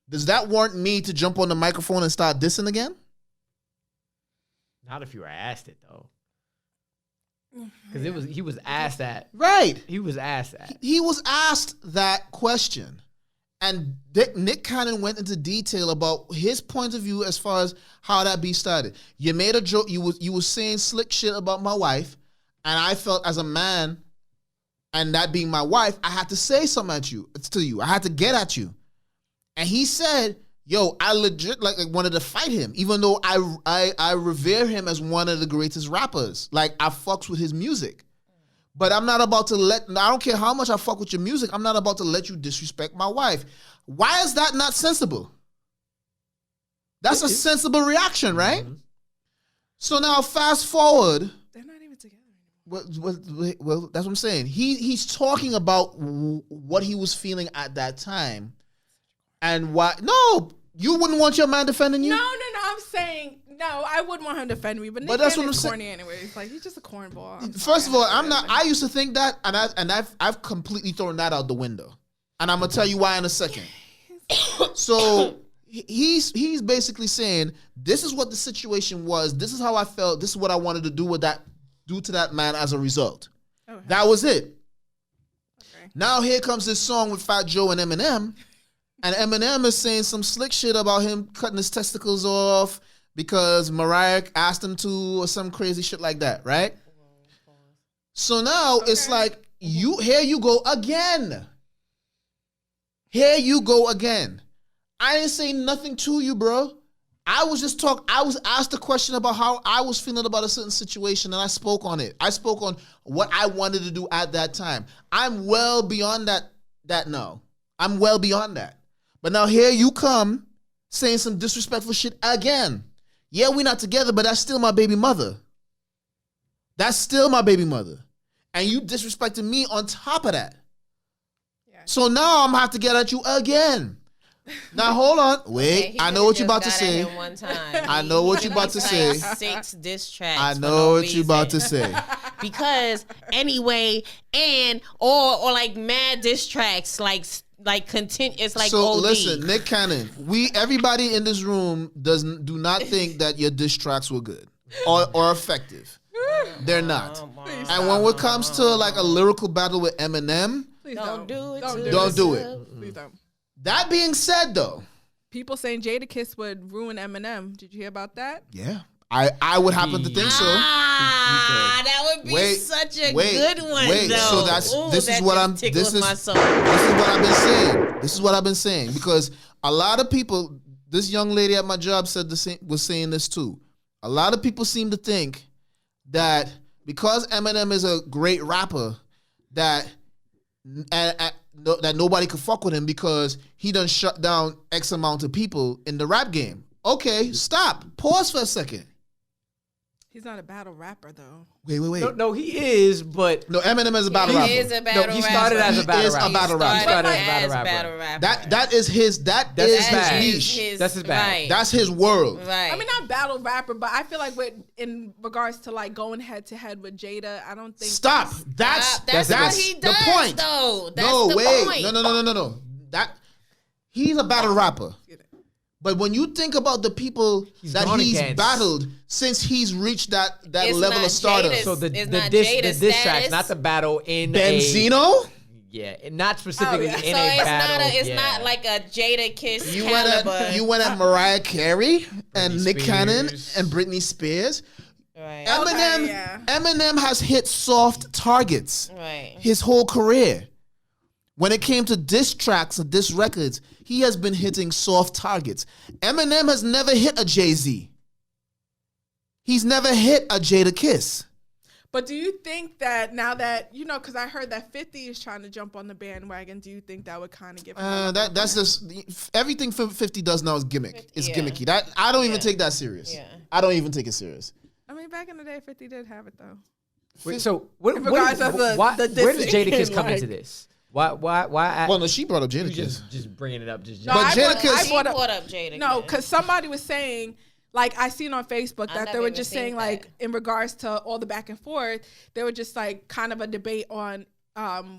does that warrant me to jump on the microphone and start dissing again? Not if you were asked it though. Because he was asked that. Right. He was asked that. He was asked that question. And Nick Cannon went into detail about his point of view as far as how that beef started. You made a joke. You were saying slick shit about my wife, and I felt as a man, and that being my wife, I had to say something to you. I had to get at you. And he said, "Yo, I legit wanted to fight him, even though I revere him as one of the greatest rappers. I fucks with his music." But I'm not about to I don't care how much I fuck with your music, I'm not about to let you disrespect my wife. Why is that not sensible? That's a sensible reaction, right? Mm-hmm. So now fast forward. They're not even together. Well, that's what I'm saying. He's talking about what he was feeling at that time, and why. No, you wouldn't want your man defending you. No. I'm saying no. I wouldn't want him to defend me, but that's what I'm corny saying. Anyway, it's like he's just a cornball. First of all, I'm not. I used to think that, and I've completely thrown that out the window, and I'm gonna tell you why in a second. So. He's basically saying, this is what the situation was. This is how I felt. This is what I wanted to do to that man as a result. Okay. That was it. Okay. Now here comes this song with Fat Joe and Eminem. And Eminem is saying some slick shit about him cutting his testicles off because Mariah asked him to or some crazy shit like that, right? So now it's like, here you go again. Here you go again. I didn't say nothing to you, bro. I was asked a question about how I was feeling about a certain situation, and I spoke on it. I spoke on what I wanted to do at that time. I'm well beyond that now. I'm well beyond that. But now here you come saying some disrespectful shit again. Yeah, we're not together, but that's still my baby mother. That's still my baby mother. And you disrespecting me on top of that. Yeah. So now I'm going to have to get at you again. Now hold on, wait. I know what you're about to say. I know what you're about to say. 6 diss tracks. I know what you're about to say. Because anyway, or like mad diss tracks, like continue. It's like so. OD. Listen, Nick Cannon. Everybody in this room do not think that your diss tracks were good or effective. They're not. And when it comes to like a lyrical battle with Eminem, don't do it. Don't do it. Please don't. That being said, though, people saying Jadakiss would ruin Eminem. Did you hear about that? Yeah, I would happen to think so. That would be such a good one. So this is what I've been saying. This is what I've been saying because a lot of people. This young lady at my job was saying this too. A lot of people seem to think that because Eminem is a great rapper, that nobody could fuck with him because he done shut down X amount of people in the rap game. Okay, stop. Pause for a second. He's not a battle rapper though. Wait. No, he is, but no, Eminem is a battle rapper. He is a battle rapper. He started as a battle rapper. He started as a battle rapper. That is his niche. That's his bag. Right. That's his world. Right. I mean, not battle rapper, but I feel like in regards to like going head to head with Jada, I don't think. Stop. That's what he does, the point. Though. That's the point. No. He's a battle rapper. But when you think about the people he's battled since he's reached that level of stardom. So the diss tracks, not the battle in Benzino? Yeah, not specifically in a battle. It's not like a Jadakiss caliber. You went at Mariah Carey and Nick Cannon and Britney Spears. Right. Eminem has hit soft targets his whole career. When it came to diss tracks and diss records, he has been hitting soft targets. Eminem has never hit a Jay-Z. He's never hit a Jadakiss. But do you think that now that, because I heard that 50 is trying to jump on the bandwagon, do you think that would kind of give him that's just, everything 50 does now is gimmick. It's gimmicky. That I don't even take that serious. Yeah. I don't even take it serious. I mean, back in the day, 50 did have it, though. Wait, so where does Jadakiss come into this? Why? Well, no, she brought up Jadakiss. Just bringing it up. I brought up Jadakiss. No, because somebody was saying, like, I seen on Facebook that they were just saying, like, in regards to all the back and forth, they were just, like, kind of a debate on,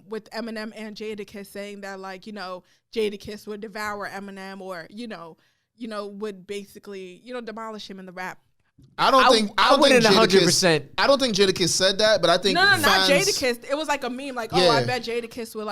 with Eminem and Jadakiss saying that, like, Jadakiss would devour Eminem or, would basically, demolish him in the rap. I don't think 100%. I don't think Jadakiss said that, but I think not Jadakiss. It was like a meme, like, I bet Jadakiss would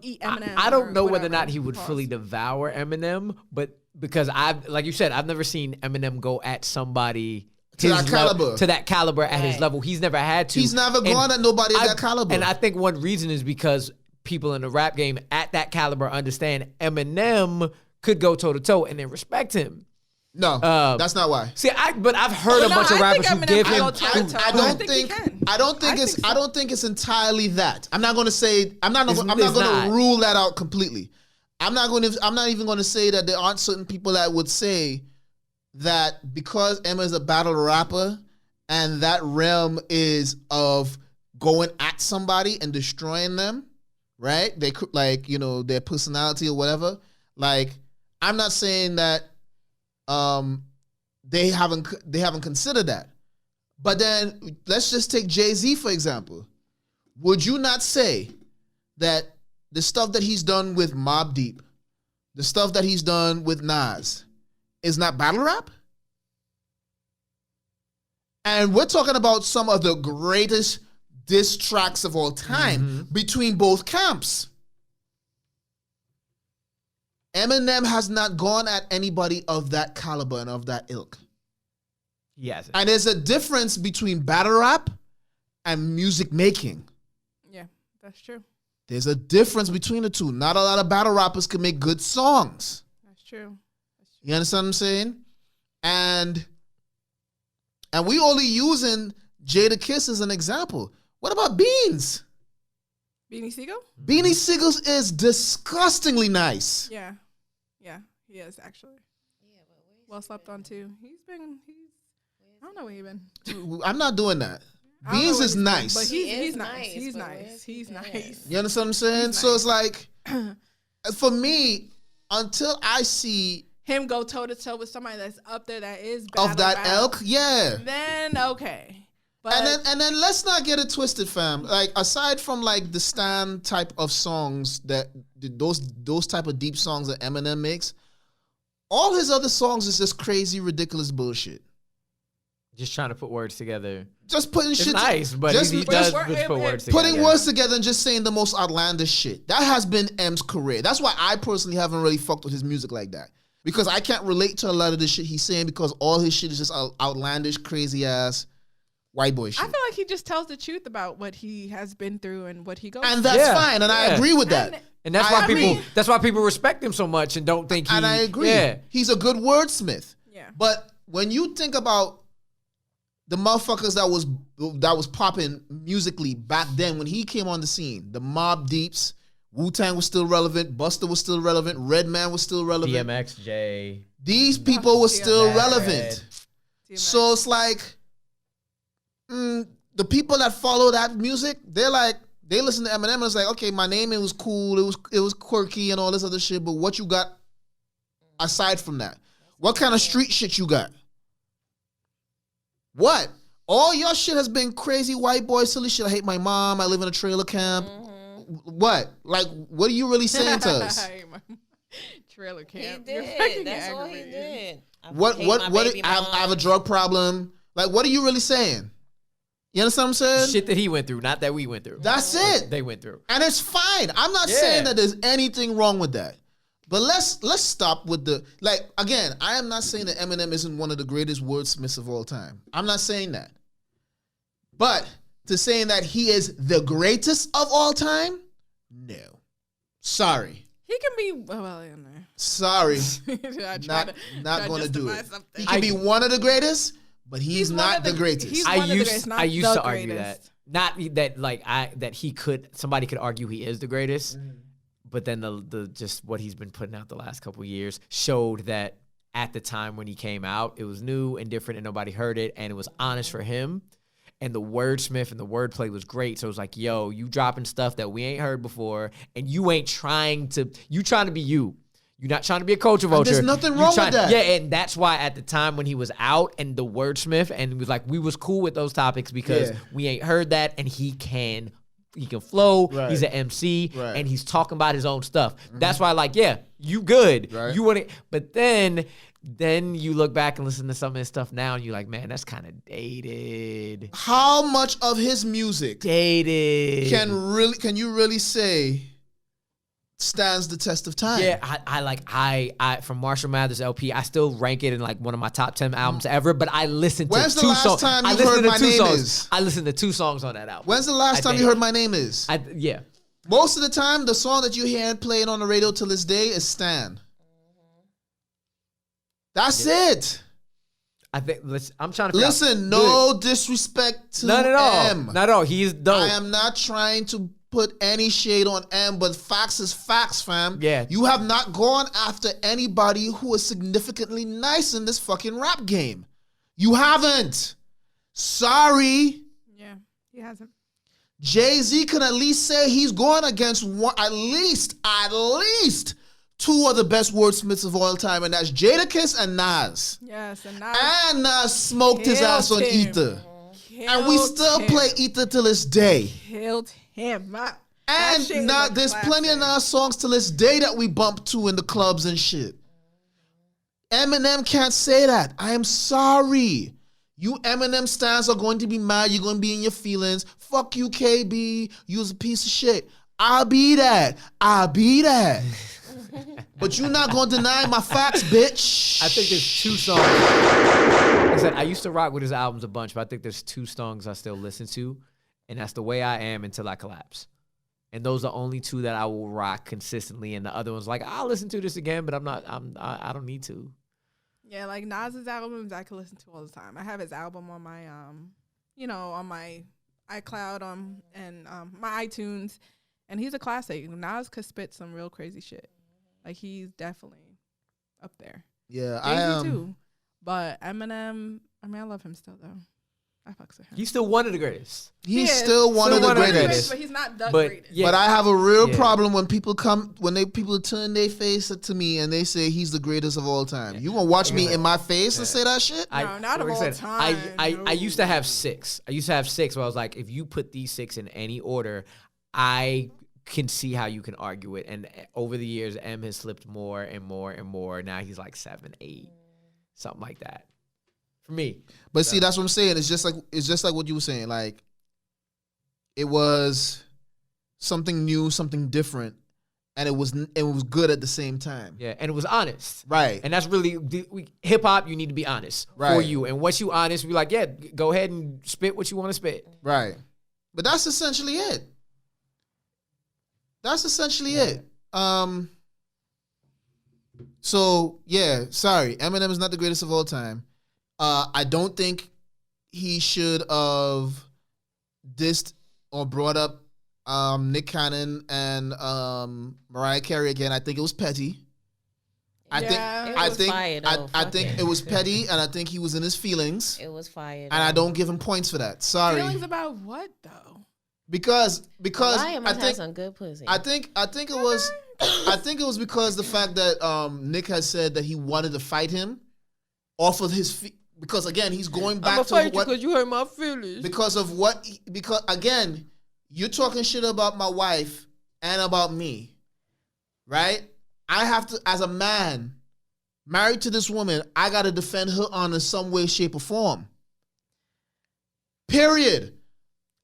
eat Eminem. I don't know whether or not he would fully devour Eminem, but because like you said, I've never seen Eminem go at somebody to that caliber at his level. He's never had to. He's never gone at nobody at that caliber. And I think one reason is because people in the rap game at that caliber understand Eminem could go toe to toe and they respect him. No, that's not why. See, but I've heard a bunch of rappers who give him. I don't think it's entirely that. I'm not going to say. I'm not going to rule that out completely. I'm not even going to say that there aren't certain people that would say that because Emma is a battle rapper and that realm is of going at somebody and destroying them, right? They could like, you know, their personality or whatever. Like, I'm not saying that they haven't considered that. But then let's just take Jay-Z, for example. Would you not say that the stuff that he's done with Mobb Deep, the stuff that he's done with Nas, is not battle rap? And we're talking about some of the greatest diss tracks of all time between both camps. Eminem has not gone at anybody of that caliber and of that ilk. Yes. And there's a difference between battle rap and music making. Yeah, that's true. There's a difference between the two. Not a lot of battle rappers can make good songs. That's true. You understand what I'm saying? And we only using Jadakiss as an example. What about Beans? Beanie Siegel? Beanie Siegels is disgustingly nice. Yeah. Yeah, he is actually. Yeah, but well slept on too. I don't know where he's been. I'm not doing that. Beans is nice. But he's nice. He's nice. He's nice. You understand what I'm saying? So it's like, for me, until I see him go toe to toe with somebody that's up there that is of that elk, yeah. Then okay. But and then let's not get it twisted, fam. Like, aside from like the Stan type of songs that those type of deep songs that Eminem makes, all his other songs is just crazy, ridiculous bullshit. Just trying to put words together. Just putting it's shit. Nice, but he does put words together. Putting words together and just saying the most outlandish shit. That has been M's career. That's why I personally haven't really fucked with his music like that. Because I can't relate to a lot of the shit he's saying because all his shit is just outlandish, crazy ass white boy shit. I feel like he just tells the truth about what he has been through and what he goes through. And that's fine, and I agree with that. And that's why people respect him so much and don't think he... And I agree. Yeah. He's a good wordsmith. Yeah. But when you think about the motherfuckers that was popping musically back then when he came on the scene, the Mobb Deeps, Wu-Tang was still relevant, Busta was still relevant, Redman was still relevant. DMX, J. These people were still relevant. So it's like, the people that follow that music, they listen to Eminem and it's like, okay, my name, it was cool, it was quirky and all this other shit, but what you got aside from that? What kind of street shit you got? What? All your shit has been crazy white boy silly shit. I hate my mom. I live in a trailer camp. What? Like, what are you really saying to us? Trailer camp. He did. That's all he did. What? I have a drug problem. Like, what are you really saying? You understand what I'm saying? Shit that he went through, not that we went through. That's it. They went through. And it's fine. I'm not saying that there's anything wrong with that. But let's stop with the, like, again, I am not saying that Eminem isn't one of the greatest wordsmiths of all time. I'm not saying that. But to saying that he is the greatest of all time, no. Sorry. He can be, well, in there. Sorry. not going to do it. He can be one of the greatest, but he's not the greatest. I used to argue that. Not that like somebody could argue he is the greatest. But then the just what he's been putting out the last couple of years showed that at the time when he came out, it was new and different and nobody heard it and it was honest for him. And the wordsmith and the wordplay was great. So it was like, yo, you dropping stuff that we ain't heard before and you ain't trying to be you. You're not trying to be a culture vulture. There's nothing wrong with that. Yeah, and that's why at the time when he was out and the wordsmith and it was like, we was cool with those topics because we ain't heard that and he can flow. Right. He's an MC, and he's talking about his own stuff. Mm-hmm. That's why, like, yeah, you good. Right. You want it, but then you look back and listen to some of his stuff now, and you're like, man, that's kind of dated. How much of his music dated can you really say stands the test of time? Yeah, I from Marshall Mathers LP, I still rank it in like one of my top 10 albums ever, but I listened to When's the last time you heard My Name Is? I listened to 2 songs on that album. When's the last time you heard My Name Is? Yeah. Most of the time, the song that you hear playing on the radio till this day is Stan. That's it. I think I'm trying to listen. No disrespect to not at all. M. Not at all. He's dope. I am not trying to put any shade on M, but facts is facts, fam. Yeah. You have not gone after anybody who is significantly nice in this fucking rap game. You haven't. Sorry. Yeah, he hasn't. Jay-Z can at least say he's going against at least two of the best wordsmiths of all time, and that's Jadakiss and Nas. Yes, and Nas. And Nas smoked his ass on Ether. And we still play Ether till this day. Killed him. And now there's plenty of Nas songs till this day that we bump to in the clubs and shit. Eminem can't say that. I am sorry. You Eminem stans are going to be mad. You're going to be in your feelings. Fuck you, KB. You's a piece of shit. I'll be that. But you're not going to deny my facts, bitch. I think there's 2 songs. Like I said, I used to rock with his albums a bunch, but I think there's 2 songs I still listen to, and that's The Way I Am, Until I Collapse. And those are only 2 that I will rock consistently, and the other one's like, I'll listen to this again, but I don't need to. Yeah, like Nas's albums I could listen to all the time. I have his album on my on my iCloud and my iTunes, and he's a classic. Nas could spit some real crazy shit. Like he's definitely up there. Yeah, I am too. But Eminem, I mean, I love him still though. I fucks with him. He's still one of the greatest. He's still one of the greatest. But he's not the greatest. Yeah. But I have a real problem when people people turn their face to me and they say he's the greatest of all time. You gonna watch me in my face and say that shit? No, not of all time. I used to have 6. I used to have 6 where I was like, if you put these 6 in any order, I can see how you can argue it. And over the years, M has slipped more and more and more. Now he's like 7, 8, something like that. For me. But see, that's what I'm saying. It's just like what you were saying. Like, it was something new, something different, and it was good at the same time. Yeah, and it was honest. Right. And that's really hip hop. You need to be honest for you. And once you honest, we're like, yeah, go ahead and spit what you want to spit. Right. But that's essentially it. So yeah, sorry, Eminem is not the greatest of all time. I don't think he should have dissed or brought up Nick Cannon and Mariah Carey again. I think it was petty. I think it was petty, and I think he was in his feelings. It was fire. And I don't give him points for that. Sorry. Feelings about what though? Because I think some good pussy. I think it was because the fact that Nick has said that he wanted to fight him off of his feet. Because again, he's going back to what because you hurt my feelings. Because again, you're talking shit about my wife and about me, right? I have to, as a man married to this woman, I got to defend her honor some way, shape, or form. Period.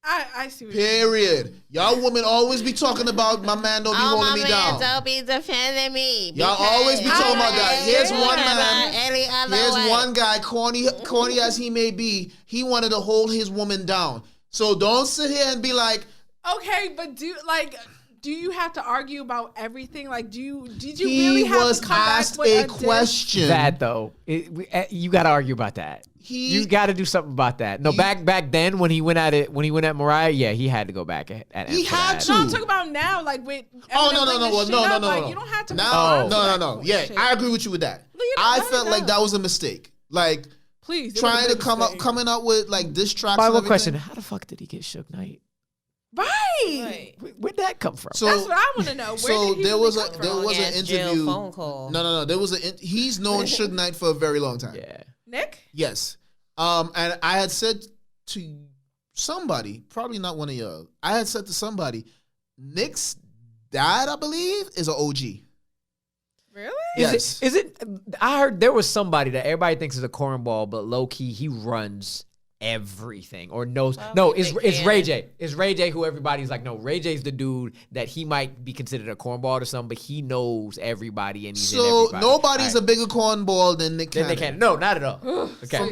I see what Period. Y'all women always be talking about my man don't be holding me down. Don't be defending me. Y'all always be talking about that. Here's one man. Here's one guy, corny as he may be, he wanted to hold his woman down. So don't sit here and be like, okay, but do you have to argue about everything? Like, did you really have to come asked back with a question? That though, you got to argue about that. You got to do something about that. No, back then when he went at Mariah, yeah, he had to go back at he had to. No, I'm talking about now, like with. No. Like, you don't have to. No. Yeah, I agree with you with that. I felt like that was a mistake. Like, please trying to coming up with like diss tracks. By one question: how the fuck did he get Suge Knight? Right. Where'd that come from? So, that's what I want to know. So there was an interview. Phone call. No. He's known Suge Knight for a very long time. Yeah. Nick? Yes. And I had said to somebody, probably not one of y'all, I had said to somebody, Nick's dad, I believe, is an OG. Really? Yes. Is it? I heard there was somebody that everybody thinks is a cornball, but low key he runs everything or knows. It's Ray J. It's Ray J who everybody's like, no, Ray J's the dude that he might be considered a cornball or something, but he knows everybody and he's in everybody. Nobody's a bigger cornball than Nick Cannon. No, not at all. Okay.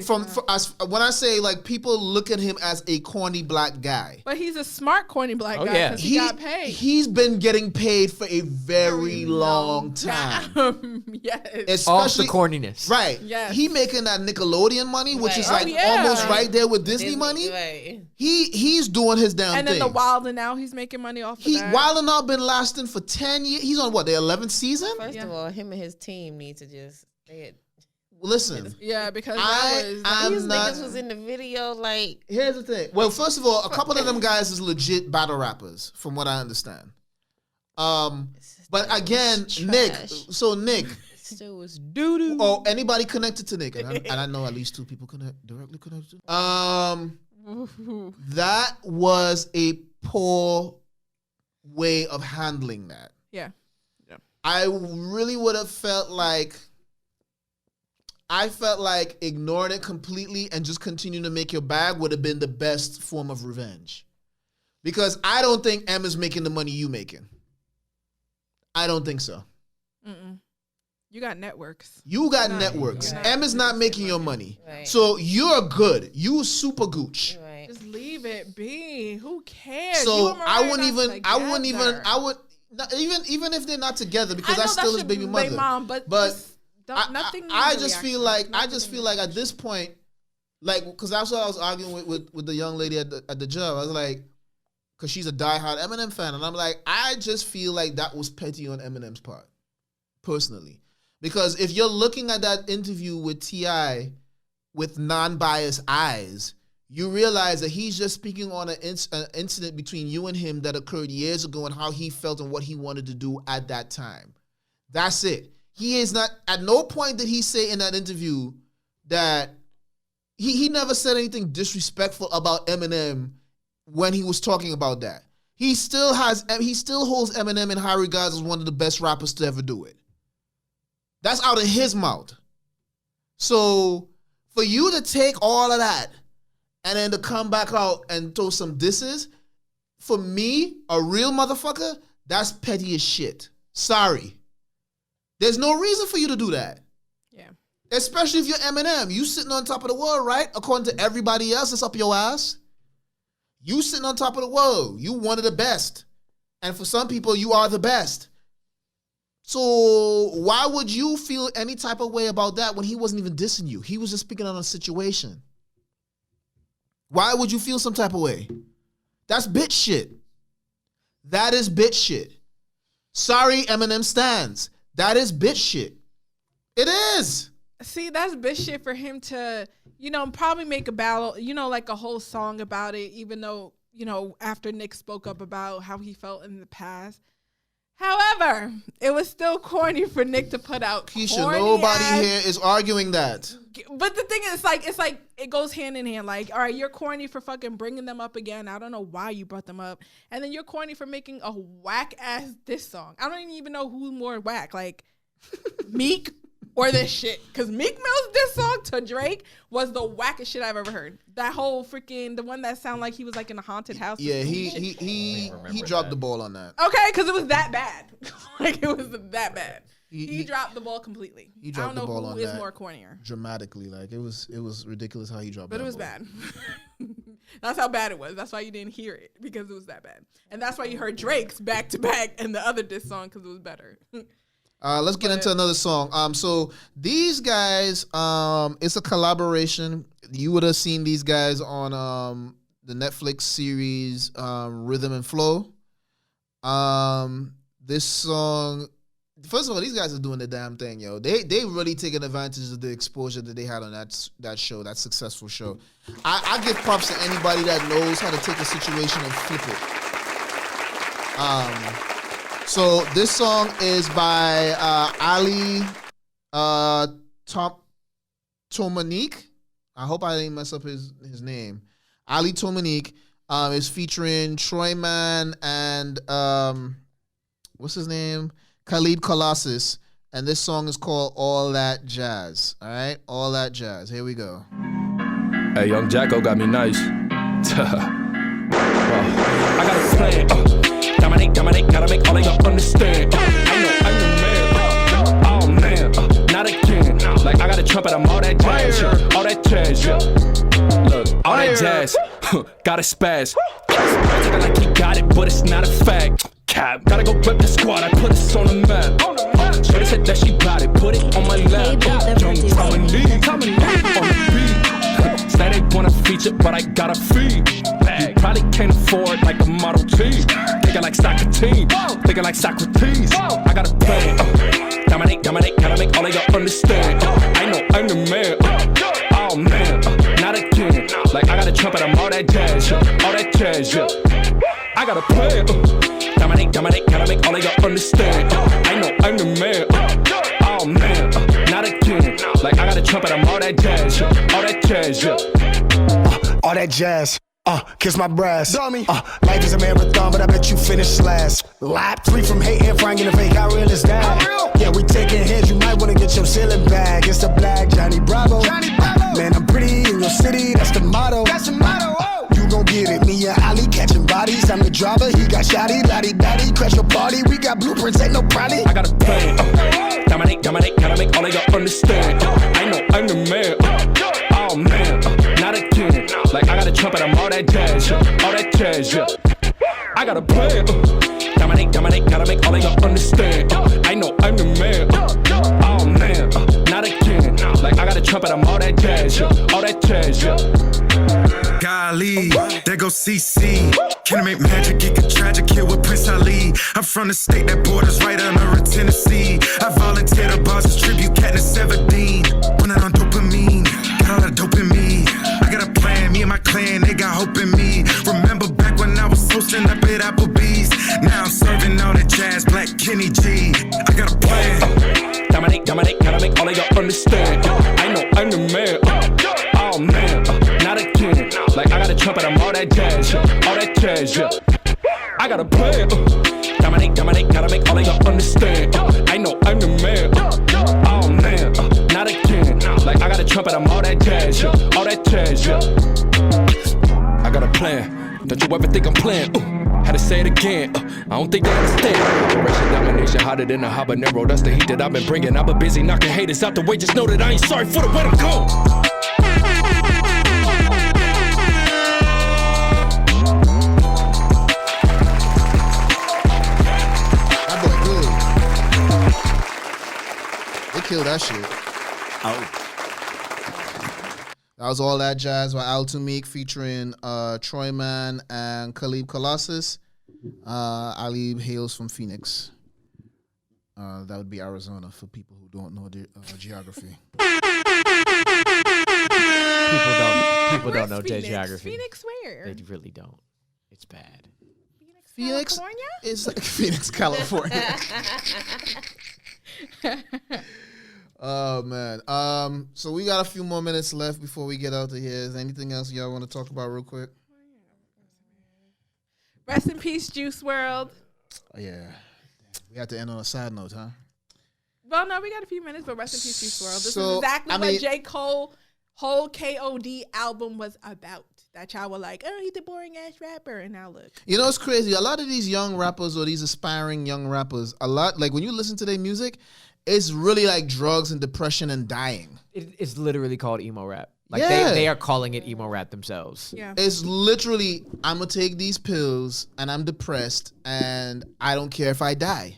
When I say like people look at him as a corny black guy. But he's a smart corny black guy because he got paid. He's been getting paid for a very long time. Yes. Especially off the corniness. Right. Yes. He making that Nickelodeon money, which is like almost right there there with Disney money. Right. He's doing his damn thing. And then the Wild 'N Out, he's making money off of that. Wild 'N Out been lasting for 10 years. He's on what, the 11th season? First of all, him and his team need to just listen. Yeah, because these niggas was in the video. Like, here's the thing. Well, first of all, a couple of them guys is legit battle rappers, from what I understand. But again, Nick. So Nick. It was doo-doo. Oh, anybody connected to Nick? And I know at least 2 people directly connected. That was a poor way of handling that. Yeah. I really would have felt like ignoring it completely and just continuing to make your bag would have been the best form of revenge. Because I don't think M is making the money you making. I don't think so. Mm-mm. You got networks. You got networks. M is not making your money. Right. So you're good. You super gooch. Right. Just leave it be. Who cares? So I wouldn't even if they're not together, because that's still his baby mother. Mom, but I just feel like at this point, like, because that's what I was arguing with the young lady at the job. I was like, because she's a diehard Eminem fan, and I'm like, I just feel like that was petty on Eminem's part, personally. Because if you're looking at that interview with T.I. with non-biased eyes, you realize that he's just speaking on an incident between you and him that occurred years ago and how he felt and what he wanted to do at that time. That's it. He is not, at no point did he say in that interview that he never said anything disrespectful about Eminem when he was talking about that. He still holds Eminem in high regards as one of the best rappers to ever do it. That's out of his mouth. So for you to take all of that and then to come back out and throw some disses, for me, a real motherfucker, that's petty as shit. Sorry. There's no reason for you to do that. Yeah. Especially if you're Eminem. You sitting on top of the world, right? According to everybody else that's up your ass. You sitting on top of the world. You one of the best. And for some people, you are the best. So why would you feel any type of way about that when he wasn't even dissing you? He was just speaking on a situation. Why would you feel some type of way? That's bitch shit. That is bitch shit. Sorry, Eminem stands. That is bitch shit. It is. See, that's bitch shit for him to, probably make a battle, like a whole song about it, even though, after Nick spoke up about how he felt in the past. However, it was still corny for Nick to put out Kisha, nobody here is arguing that. But the thing is, it's like it goes hand in hand. Like, all right, you're corny for fucking bringing them up again. I don't know why you brought them up. And then you're corny for making a whack-ass diss song. I don't even know who's more whack, like Meek or this shit. Because Meek Mill's diss song to Drake was the wackest shit I've ever heard. That whole freaking, the one that sounded like he was like in a haunted house. Yeah, he dropped the ball on that. Okay, because it was that bad. Like, it was that bad. He dropped the ball completely. He dropped the ball on that. I don't know who is more cornier. Dramatically. Like, it was ridiculous how he dropped but that it was ball. Bad. That's how bad it was. That's why you didn't hear it, because it was that bad. And that's why you heard Drake's back-to-back and the other diss song, because it was better. Let's get into another song. So these guys, it's a collaboration. You would have seen these guys on the Netflix series Rhythm and Flow. This song, first of all, these guys are doing the damn thing, yo. They really taking advantage of the exposure that they had on that show, that successful show. I give props to anybody that knows how to take a situation and flip it. So this song is by Ali Tomanique. I hope I didn't mess up his name. Ali Tomanique is featuring Troyman and what's his name? Khalid Colossus. And this song is called All That Jazz. All right? All That Jazz. Here we go. Hey, Young Jacko got me nice. I got a plan. Dominate, gotta make all of y'all understand. I'm the man. Oh man, not again. Like I got a trumpet, I'm all that jazz, yeah. All that jazz, yeah. Look, all that jazz, got a spaz. Talking like he got it, but it's not a fact. Cap, gotta go rep the squad, I put this on the map. Shorty said that she got it, put it on my lap. Young Tommy on the beat. Say they wanna feature. budget, but I gotta feed. You probably can't afford like a Model T. Thinking like soccer team, thinking like Socrates. I gotta play. Dominate, gotta make all of y'all understand. I know I'm the man. Oh man, not again. Like I got a trumpet, I'm all that jazz, all that jazz, I gotta play. Dominate, gotta make all of y'all understand. I know I'm the man. Oh man, not again. Like I got a trumpet, I'm all that jazz, all that jazz, all that jazz. Kiss my brass. Life is a marathon, but I bet you finish last. Lap 3 from hating, frying in the fake. How real is that? Yeah, we taking heads. You might wanna get your ceiling back. It's the black Johnny Bravo. Man, I'm pretty in your city. That's the motto. You gon' get it. Me and Ali catching bodies. I'm the driver. He got shotty, lottie dotty. Crash your party. We got blueprints. Ain't no probably. I gotta play. Dominate, gotta make all of y'all understand. I know I'm the man. Oh man, not again. Like I got a trumpet, I'm all that jazz, all that jazz, I gotta play. Dominate, gotta make all of y'all understand. I know I'm the man. Oh man, not again. Like I got a trumpet, I'm all that jazz, all that jazz, Golly, there go CC. Can I make magic, get tragic here with Prince Ali? I'm from the state that borders right under Tennessee. I volunteer to Boston's tribute, Katniss Everdeen. When I'm on dopamine, got all the dope in me. I got a plan, me and my clan, they got hope in me. Remember back when I was hosting up at Applebee's? Now I'm serving all that jazz, Black Kenny G. I got a plan. Dominate, gotta make all of y'all understand. I know I'm the man. Oh man, not again. Like I got a trumpet, I'm all that jazz, all that jazz, I gotta play. Dominate, gotta make all of y'all understand. I know I'm the man. Oh man, not again. Like I got a trumpet, I'm all that jazz, all that jazz, I got a plan. Don't you ever think I'm playing? Had to say it again. I don't think they understand. Operation domination hotter than a habanero. That's the heat that I've been bringing. I've been busy knocking haters out the way. Just know that I ain't sorry for the way to go. Kill that shit. That was all that jazz by Al Meek featuring Troy Man and Khalib Colossus. Ali hails from Phoenix. That would be Arizona for people who don't know the geography. People don't know geography. Phoenix where? They really don't. It's bad. Phoenix, California? It's like Phoenix, California. Oh man. So we got a few more minutes left before we get out of here. Is there anything else y'all want to talk about real quick? Rest in peace, Juice WRLD. Oh, yeah. We have to end on a sad note, huh? Well, no, we got a few minutes, but rest in peace, Juice WRLD. This is exactly what J. Cole whole KOD album was about. That y'all were like, oh, he's a boring ass rapper, and now look. You know, it's crazy. A lot of these young rappers or these aspiring young rappers, like when you listen to their music, it's really like drugs and depression and dying. It's literally called emo rap. Like they are calling it emo rap themselves. Yeah. It's literally, I'm going to take these pills and I'm depressed and I don't care if I die.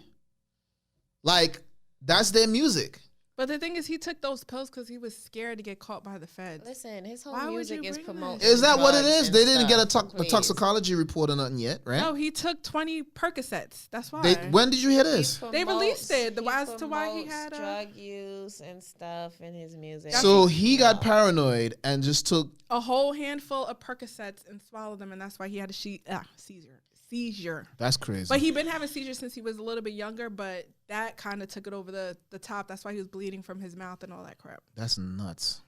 Like, that's their music. But the thing is, he took those pills because he was scared to get caught by the feds. Listen, his whole music is promoting. Is that what it is? They didn't get a toxicology report or nothing yet, right? No, he took 20 Percocets. That's why. When did you hear this? They released it. As to why he had drug use and stuff in his music. So he got paranoid and just took a whole handful of Percocets and swallowed them, and that's why he had a seizure. That's crazy. But he'd been having seizures since he was a little bit younger, but that kind of took it over the top. That's why he was bleeding from his mouth and all that crap. That's nuts.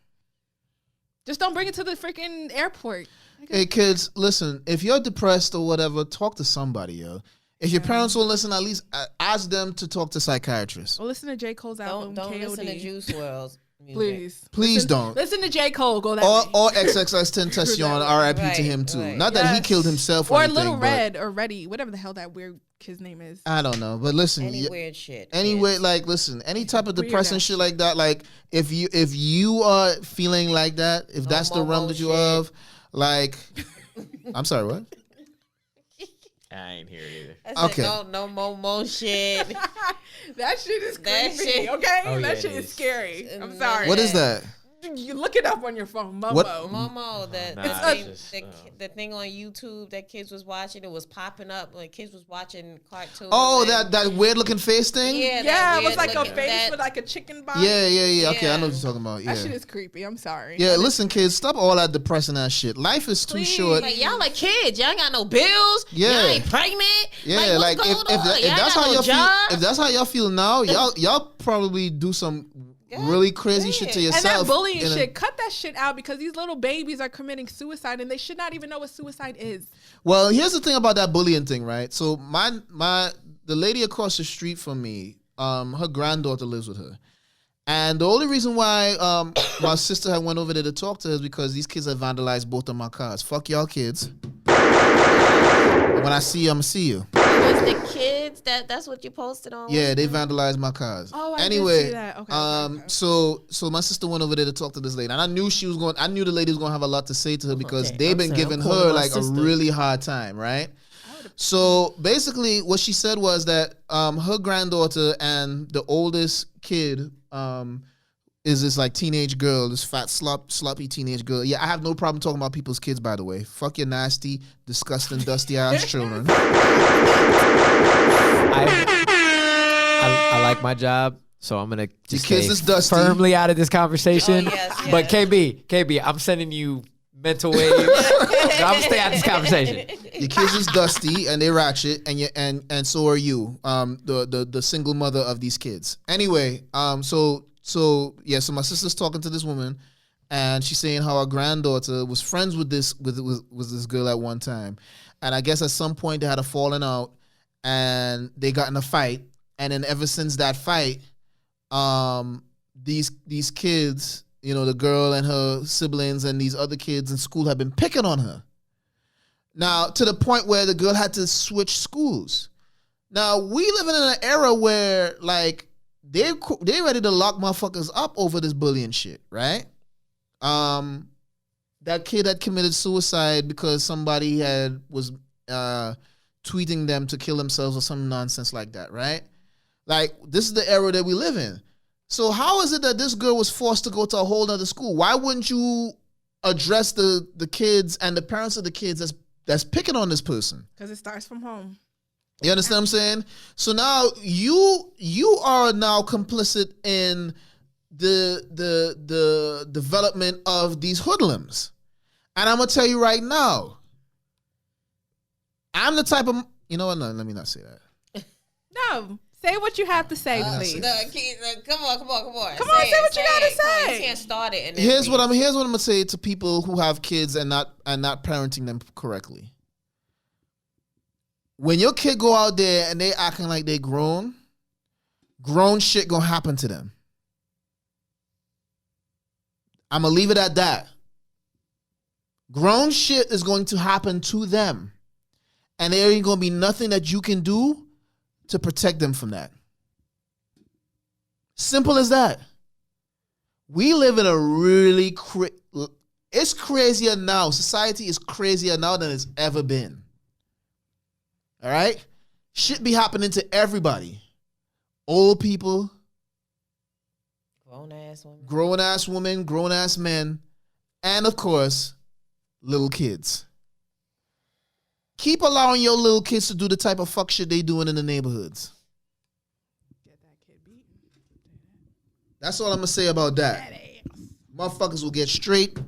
Just don't bring it to the freaking airport. Hey, kids, listen. If you're depressed or whatever, talk to somebody, yo. If your parents will listen, at least ask them to talk to psychiatrists. Well, listen to J. Cole's album, Don't KOD. listen to Juice WRLD's music. Please don't. Listen to J. Cole. Go that way. Or XXXTentacion, RIP to him too. Not that he killed himself or anything. Little Red or Reddy, whatever the hell that weird kid's name is. I don't know, but listen. Any weird shit. Anyway, like listen, any type of depressing shit like that, like if you are feeling like that, if that's the realm that you have, like, I'm sorry, what? I ain't hear it either. I said, no more shit. That shit is creepy, okay? That shit is scary. I'm sorry. What is that? You look it up on your phone, Momo. What? Momo, the thing on YouTube that kids was watching, it was popping up when kids was watching cartoons. Oh, that weird looking face thing? Yeah, it was like a face with like a chicken body. Yeah. Okay, I know what you're talking about. Yeah. That shit is creepy. I'm sorry. Yeah, listen, kids, stop all that depressing ass shit. Life is too short. Like, y'all like kids. Y'all ain't got no bills. Yeah. Y'all ain't pregnant. Yeah, like what's going on? if that's how y'all feel, if that's how y'all feel now, y'all probably do some really crazy shit to yourself. And that bullying shit, cut that shit out because these little babies are committing suicide and they should not even know what suicide is. Well, here's the thing about that bullying thing, right? So the lady across the street from me, her granddaughter lives with her. And the only reason why my sister had went over there to talk to her is because these kids have vandalized both of my cars. Fuck y'all kids. When I see you, I'm going to see you. Was the kids that's what you posted on? Yeah, they vandalized my cars. Oh, I anyway, did see that. Okay, okay. So my sister went over there to talk to this lady, and I knew the lady was going to have a lot to say to her because they've been giving her like a really hard time, right? So basically, what she said was that her granddaughter and the oldest kid is this like teenage girl, this fat sloppy teenage girl. Yeah, I have no problem talking about people's kids, by the way. Fuck your nasty, disgusting, dusty ass children. I like my job, so I'm gonna just stay firmly out of this conversation. Yes. But KB, I'm sending you mental waves. I'm gonna stay out of this conversation. Your kids is dusty and they ratchet, and so are you, the single mother of these kids. Anyway, so my sister's talking to this woman, and she's saying how her granddaughter was friends with this girl at one time, and I guess at some point they had a falling out, and they got in a fight, and then ever since that fight, these kids, the girl and her siblings and these other kids in school have been picking on her. Now, to the point where the girl had to switch schools. Now, we living in an era where, like, they ready to lock motherfuckers up over this bullying shit, right? That kid that committed suicide because somebody was tweeting them to kill themselves or some nonsense like that, right? Like, this is the era that we live in. So how is it that this girl was forced to go to a whole other school? Why wouldn't you address the kids and the parents of the kids that's picking on this person? Because it starts from home. You understand what I'm saying? So now you are now complicit in the development of these hoodlums. And I'm gonna tell you right now, I'm the type of No, let me not say that. No. Say what you have to say, please. Come on. Come on, say what you gotta say. You can't start it. And here's what I'm gonna say to people who have kids and not parenting them correctly. When your kid go out there and they acting like they grown shit gonna happen to them. I'm gonna leave it at that. Grown shit is going to happen to them, and there ain't gonna be nothing that you can do to protect them from that. Simple as that. We live in a really it's crazier now. Society is crazier now than it's ever been. All right? Shit be happening to everybody. Old people. Grown-ass women, grown-ass men. And, of course, little kids. Keep allowing your little kids to do the type of fuck shit they doing in the neighborhoods. Get that kid beat. That's all I'm going to say about that. Motherfuckers will get straight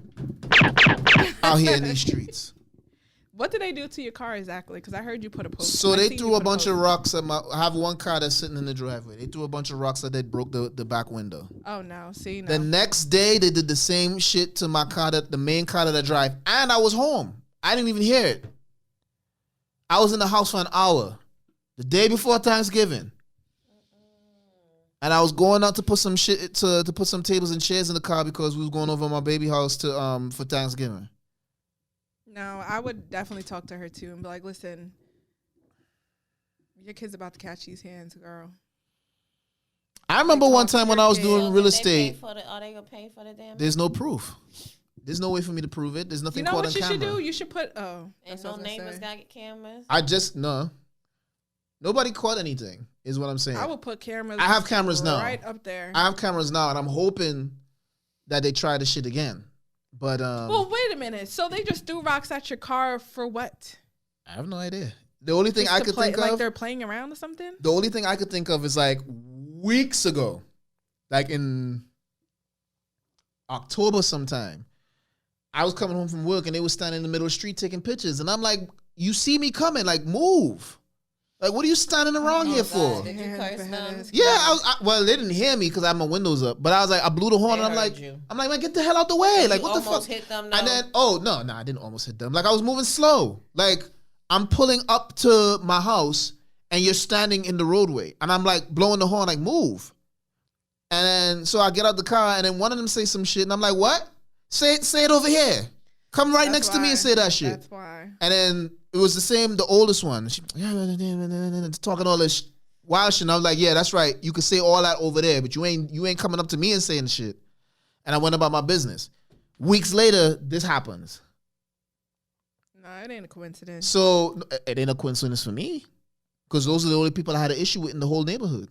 out here in these streets. What did they do to your car exactly? Because I heard you put a post. So they threw a bunch of rocks at I have one car that's sitting in the driveway. They threw a bunch of rocks that they broke the back window. Oh no! See, no. The next day they did the same shit to my car, the main car that I drive, and I was home. I didn't even hear it. I was in the house for an hour, the day before Thanksgiving, and I was going out to put some shit to put some tables and chairs in the car because we was going over to my baby house for Thanksgiving. No, I would definitely talk to her too and be like, listen, your kid's about to catch these hands, girl. I remember one time when I was doing real estate. Are they gonna pay for the damage? There's no proof. There's no way for me to prove it. There's nothing caught on camera. You know what you should do? You should put, and no neighbors got cameras? No. Nobody caught anything, is what I'm saying. I will put cameras. I have cameras now. Right up there. I have cameras now, and I'm hoping that they try the shit again. But well, wait a minute. So they just threw rocks at your car for what? I have no idea. The only thing I could think like of, they're playing around or something. The only thing I could think of is like weeks ago, like in October sometime. I was coming home from work and they were standing in the middle of the street taking pictures, and I'm like, "You see me coming? Like, move! Like, what are you standing around here for?" Did you curse them? Yeah, well, they didn't hear me because I had my windows up, but I was like, I blew the horn, and I'm like, man, get the hell out the way! And like, you what the fuck? almost hit them, though? And then, no, I didn't almost hit them. Like, I was moving slow. Like, I'm pulling up to my house, and you're standing in the roadway, and I'm like blowing the horn, like, move. And then, so I get out the car, and then one of them say some shit, and I'm like, what? Say it over here. Come right next to me and say that shit. That's why. And then it was the same, the oldest one. She, talking all this wild shit. And I was like, yeah, that's right. You can say all that over there, but you ain't coming up to me and saying the shit. And I went about my business. Weeks later, this happens. No, it ain't a coincidence. So it ain't a coincidence for me, because those are the only people I had an issue with in the whole neighborhood.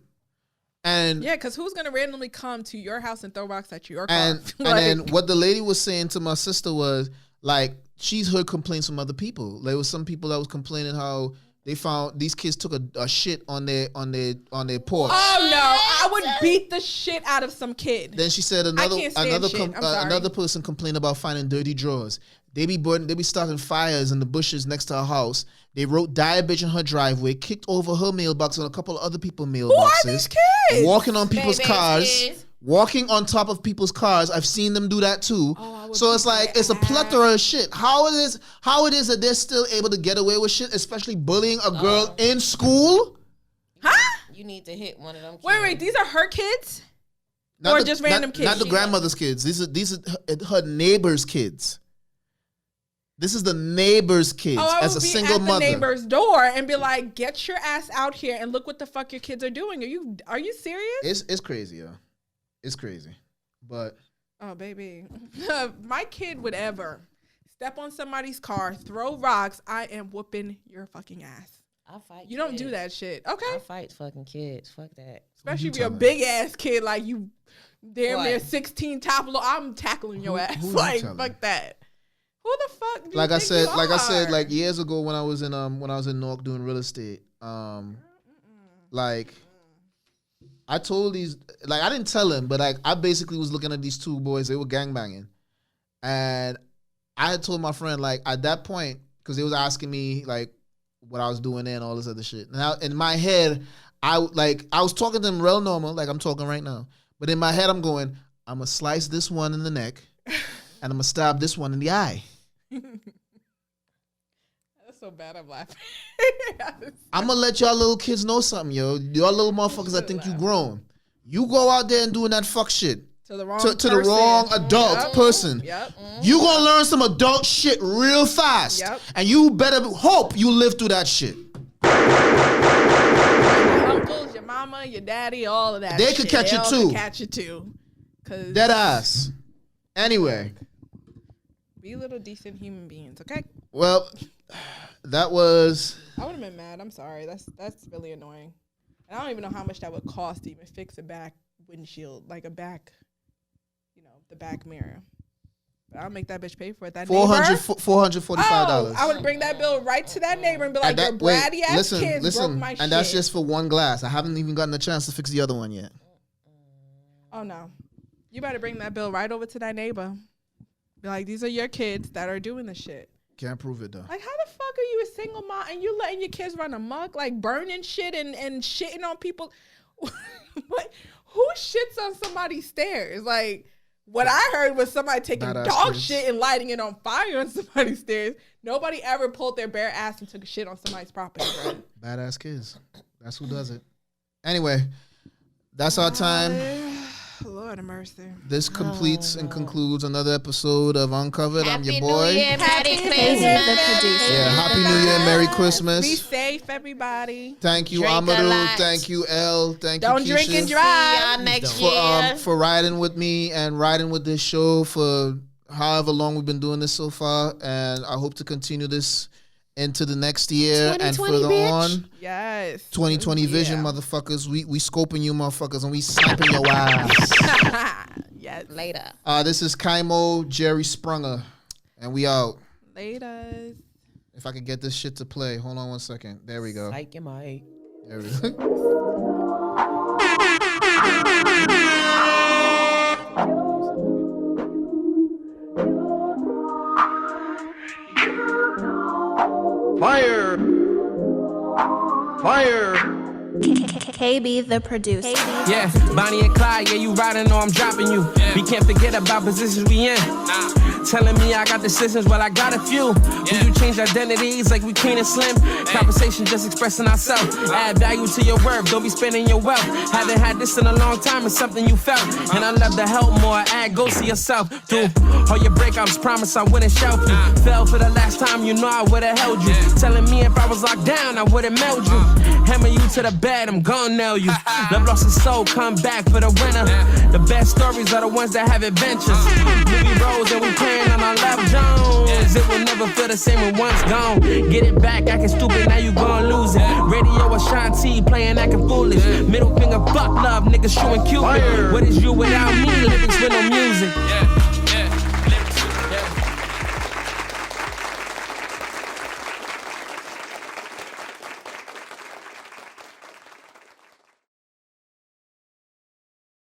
And yeah, because who's gonna randomly come to your house and throw rocks at your car? And then what the lady was saying to my sister was, like, she's heard complaints from other people. There was some people that was complaining how they found these kids took a shit on their porch. Oh no, I would beat the shit out of some kid. Then she said another person complained about finding dirty drawers. They be starting fires in the bushes next to her house. They wrote "die a bitch" in her driveway, kicked over her mailbox and a couple of other people's mailboxes. Who are these kids? Walking on people's cars. Walking on top of people's cars. I've seen them do that too. So it's like, it's a plethora of shit. How it is that they're still able to get away with shit, especially bullying a girl in school? Huh? You need to hit one of them kids. Wait, these are her kids? Or just random kids? Not the grandmother's kids. These are her neighbor's kids. This is the neighbor's kids as a single mother. The neighbor's door and be like, "Get your ass out here and look what the fuck your kids are doing." Are you serious? It's crazy, yo. It's crazy, but oh baby, my kid would ever step on somebody's car, throw rocks. I am whooping your fucking ass. I'll fight. You don't do that shit, okay? I'll fight fucking kids. Fuck that. Especially if you're a big ass kid like you, damn near 16 top low. I'm tackling your ass. Like fuck that. Who the fuck? Do like you I think said, you like I are? said, like years ago when I was in Newark doing real estate, like. I told these, like, I didn't tell him, but like, I basically was looking at these two boys. They were gangbanging. And I had told my friend, like, at that point, because they was asking me, like, what I was doing there and all this other shit. Now, in my head, I was talking to them real normal, like I'm talking right now. But in my head, I'm going, I'm going to slice this one in the neck, and I'm going to stab this one in the eye. So bad I'm laughing. I'm gonna let y'all little kids know something, yo. Y'all little motherfuckers that think you grown. You go out there and doing that fuck shit to the wrong to the wrong adult person. Yep. You gonna learn some adult shit real fast. Yep. And you better hope you live through that shit. Your uncles, your mama, your daddy, all of that. They could catch you too. Catch you too. Dead ass. Anyway. Be little decent human beings, okay? Well, that was. I would have been mad. I'm sorry. That's really annoying. And I don't even know how much that would cost to even fix a back windshield, like a back, the back mirror. But I'll make that bitch pay for it. That $445. Oh, I would bring that bill right to that neighbor and be like, "Your bratty ass kids broke my shit." And that's just for one glass. I haven't even gotten a chance to fix the other one yet. Oh no, you better bring that bill right over to that neighbor. Be like, "These are your kids that are doing this shit." Can't prove it though. Like, how the fuck are you a single mom and you letting your kids run amok, like burning shit and shitting on people? What? Who shits on somebody's stairs? Like, what I heard was somebody taking dog shit and lighting it on fire on somebody's stairs. Nobody ever pulled their bare ass and took a shit on somebody's property, bro. Badass kids. That's who does it. Anyway, that's our time. Lord of mercy. This completes and concludes another episode of Uncovered. I'm your boy. New Year, Merry Christmas. Yeah, Happy New Year, Merry Christmas. Be safe, everybody. Thank you, Drink a Amadou. lot. Thank you, Elle. Thank Don't you, drink Kisha. and drive. See y'all next year. For riding with me and riding with this show for however long we've been doing this so far. And I hope to continue this into the next year and further on. Yes. 2020 vision, motherfuckers. We scoping you, motherfuckers, and we slapping your ass. Yes. Later. This is Kaimo, Jerry Sprunger, and we out. Later. If I could get this shit to play. Hold on one second. There we go. Psych, am I? There we go. Fire! KB the producer. Yeah, Bonnie and Clyde, yeah, you riding or I'm dropping you. We can't forget about positions we in. Telling me I got decisions, well, I got a few. Will you change identities like we clean and slim? Conversation just expressing ourselves. Add value to your worth, don't be spending your wealth. Haven't had this in a long time, it's something you felt. And I love to help more, add, go see yourself. Do all your breakups, promise I wouldn't shelf you. Fell for the last time, you know I would've held you. Telling me if I was locked down, I would've mailed you. Hammer you to the bed, I'm gonna nail you. Love lost its soul, come back for the winner. The best stories are the ones that have adventures. Movie roles and we playing on our love Jones. It will never feel the same when one's gone. Get it back, acting stupid, now you gon' lose it. Radio Ashanti, playing acting foolish. Middle finger, fuck love, niggas showing Cupid. What is you without me? Lyrics with no music.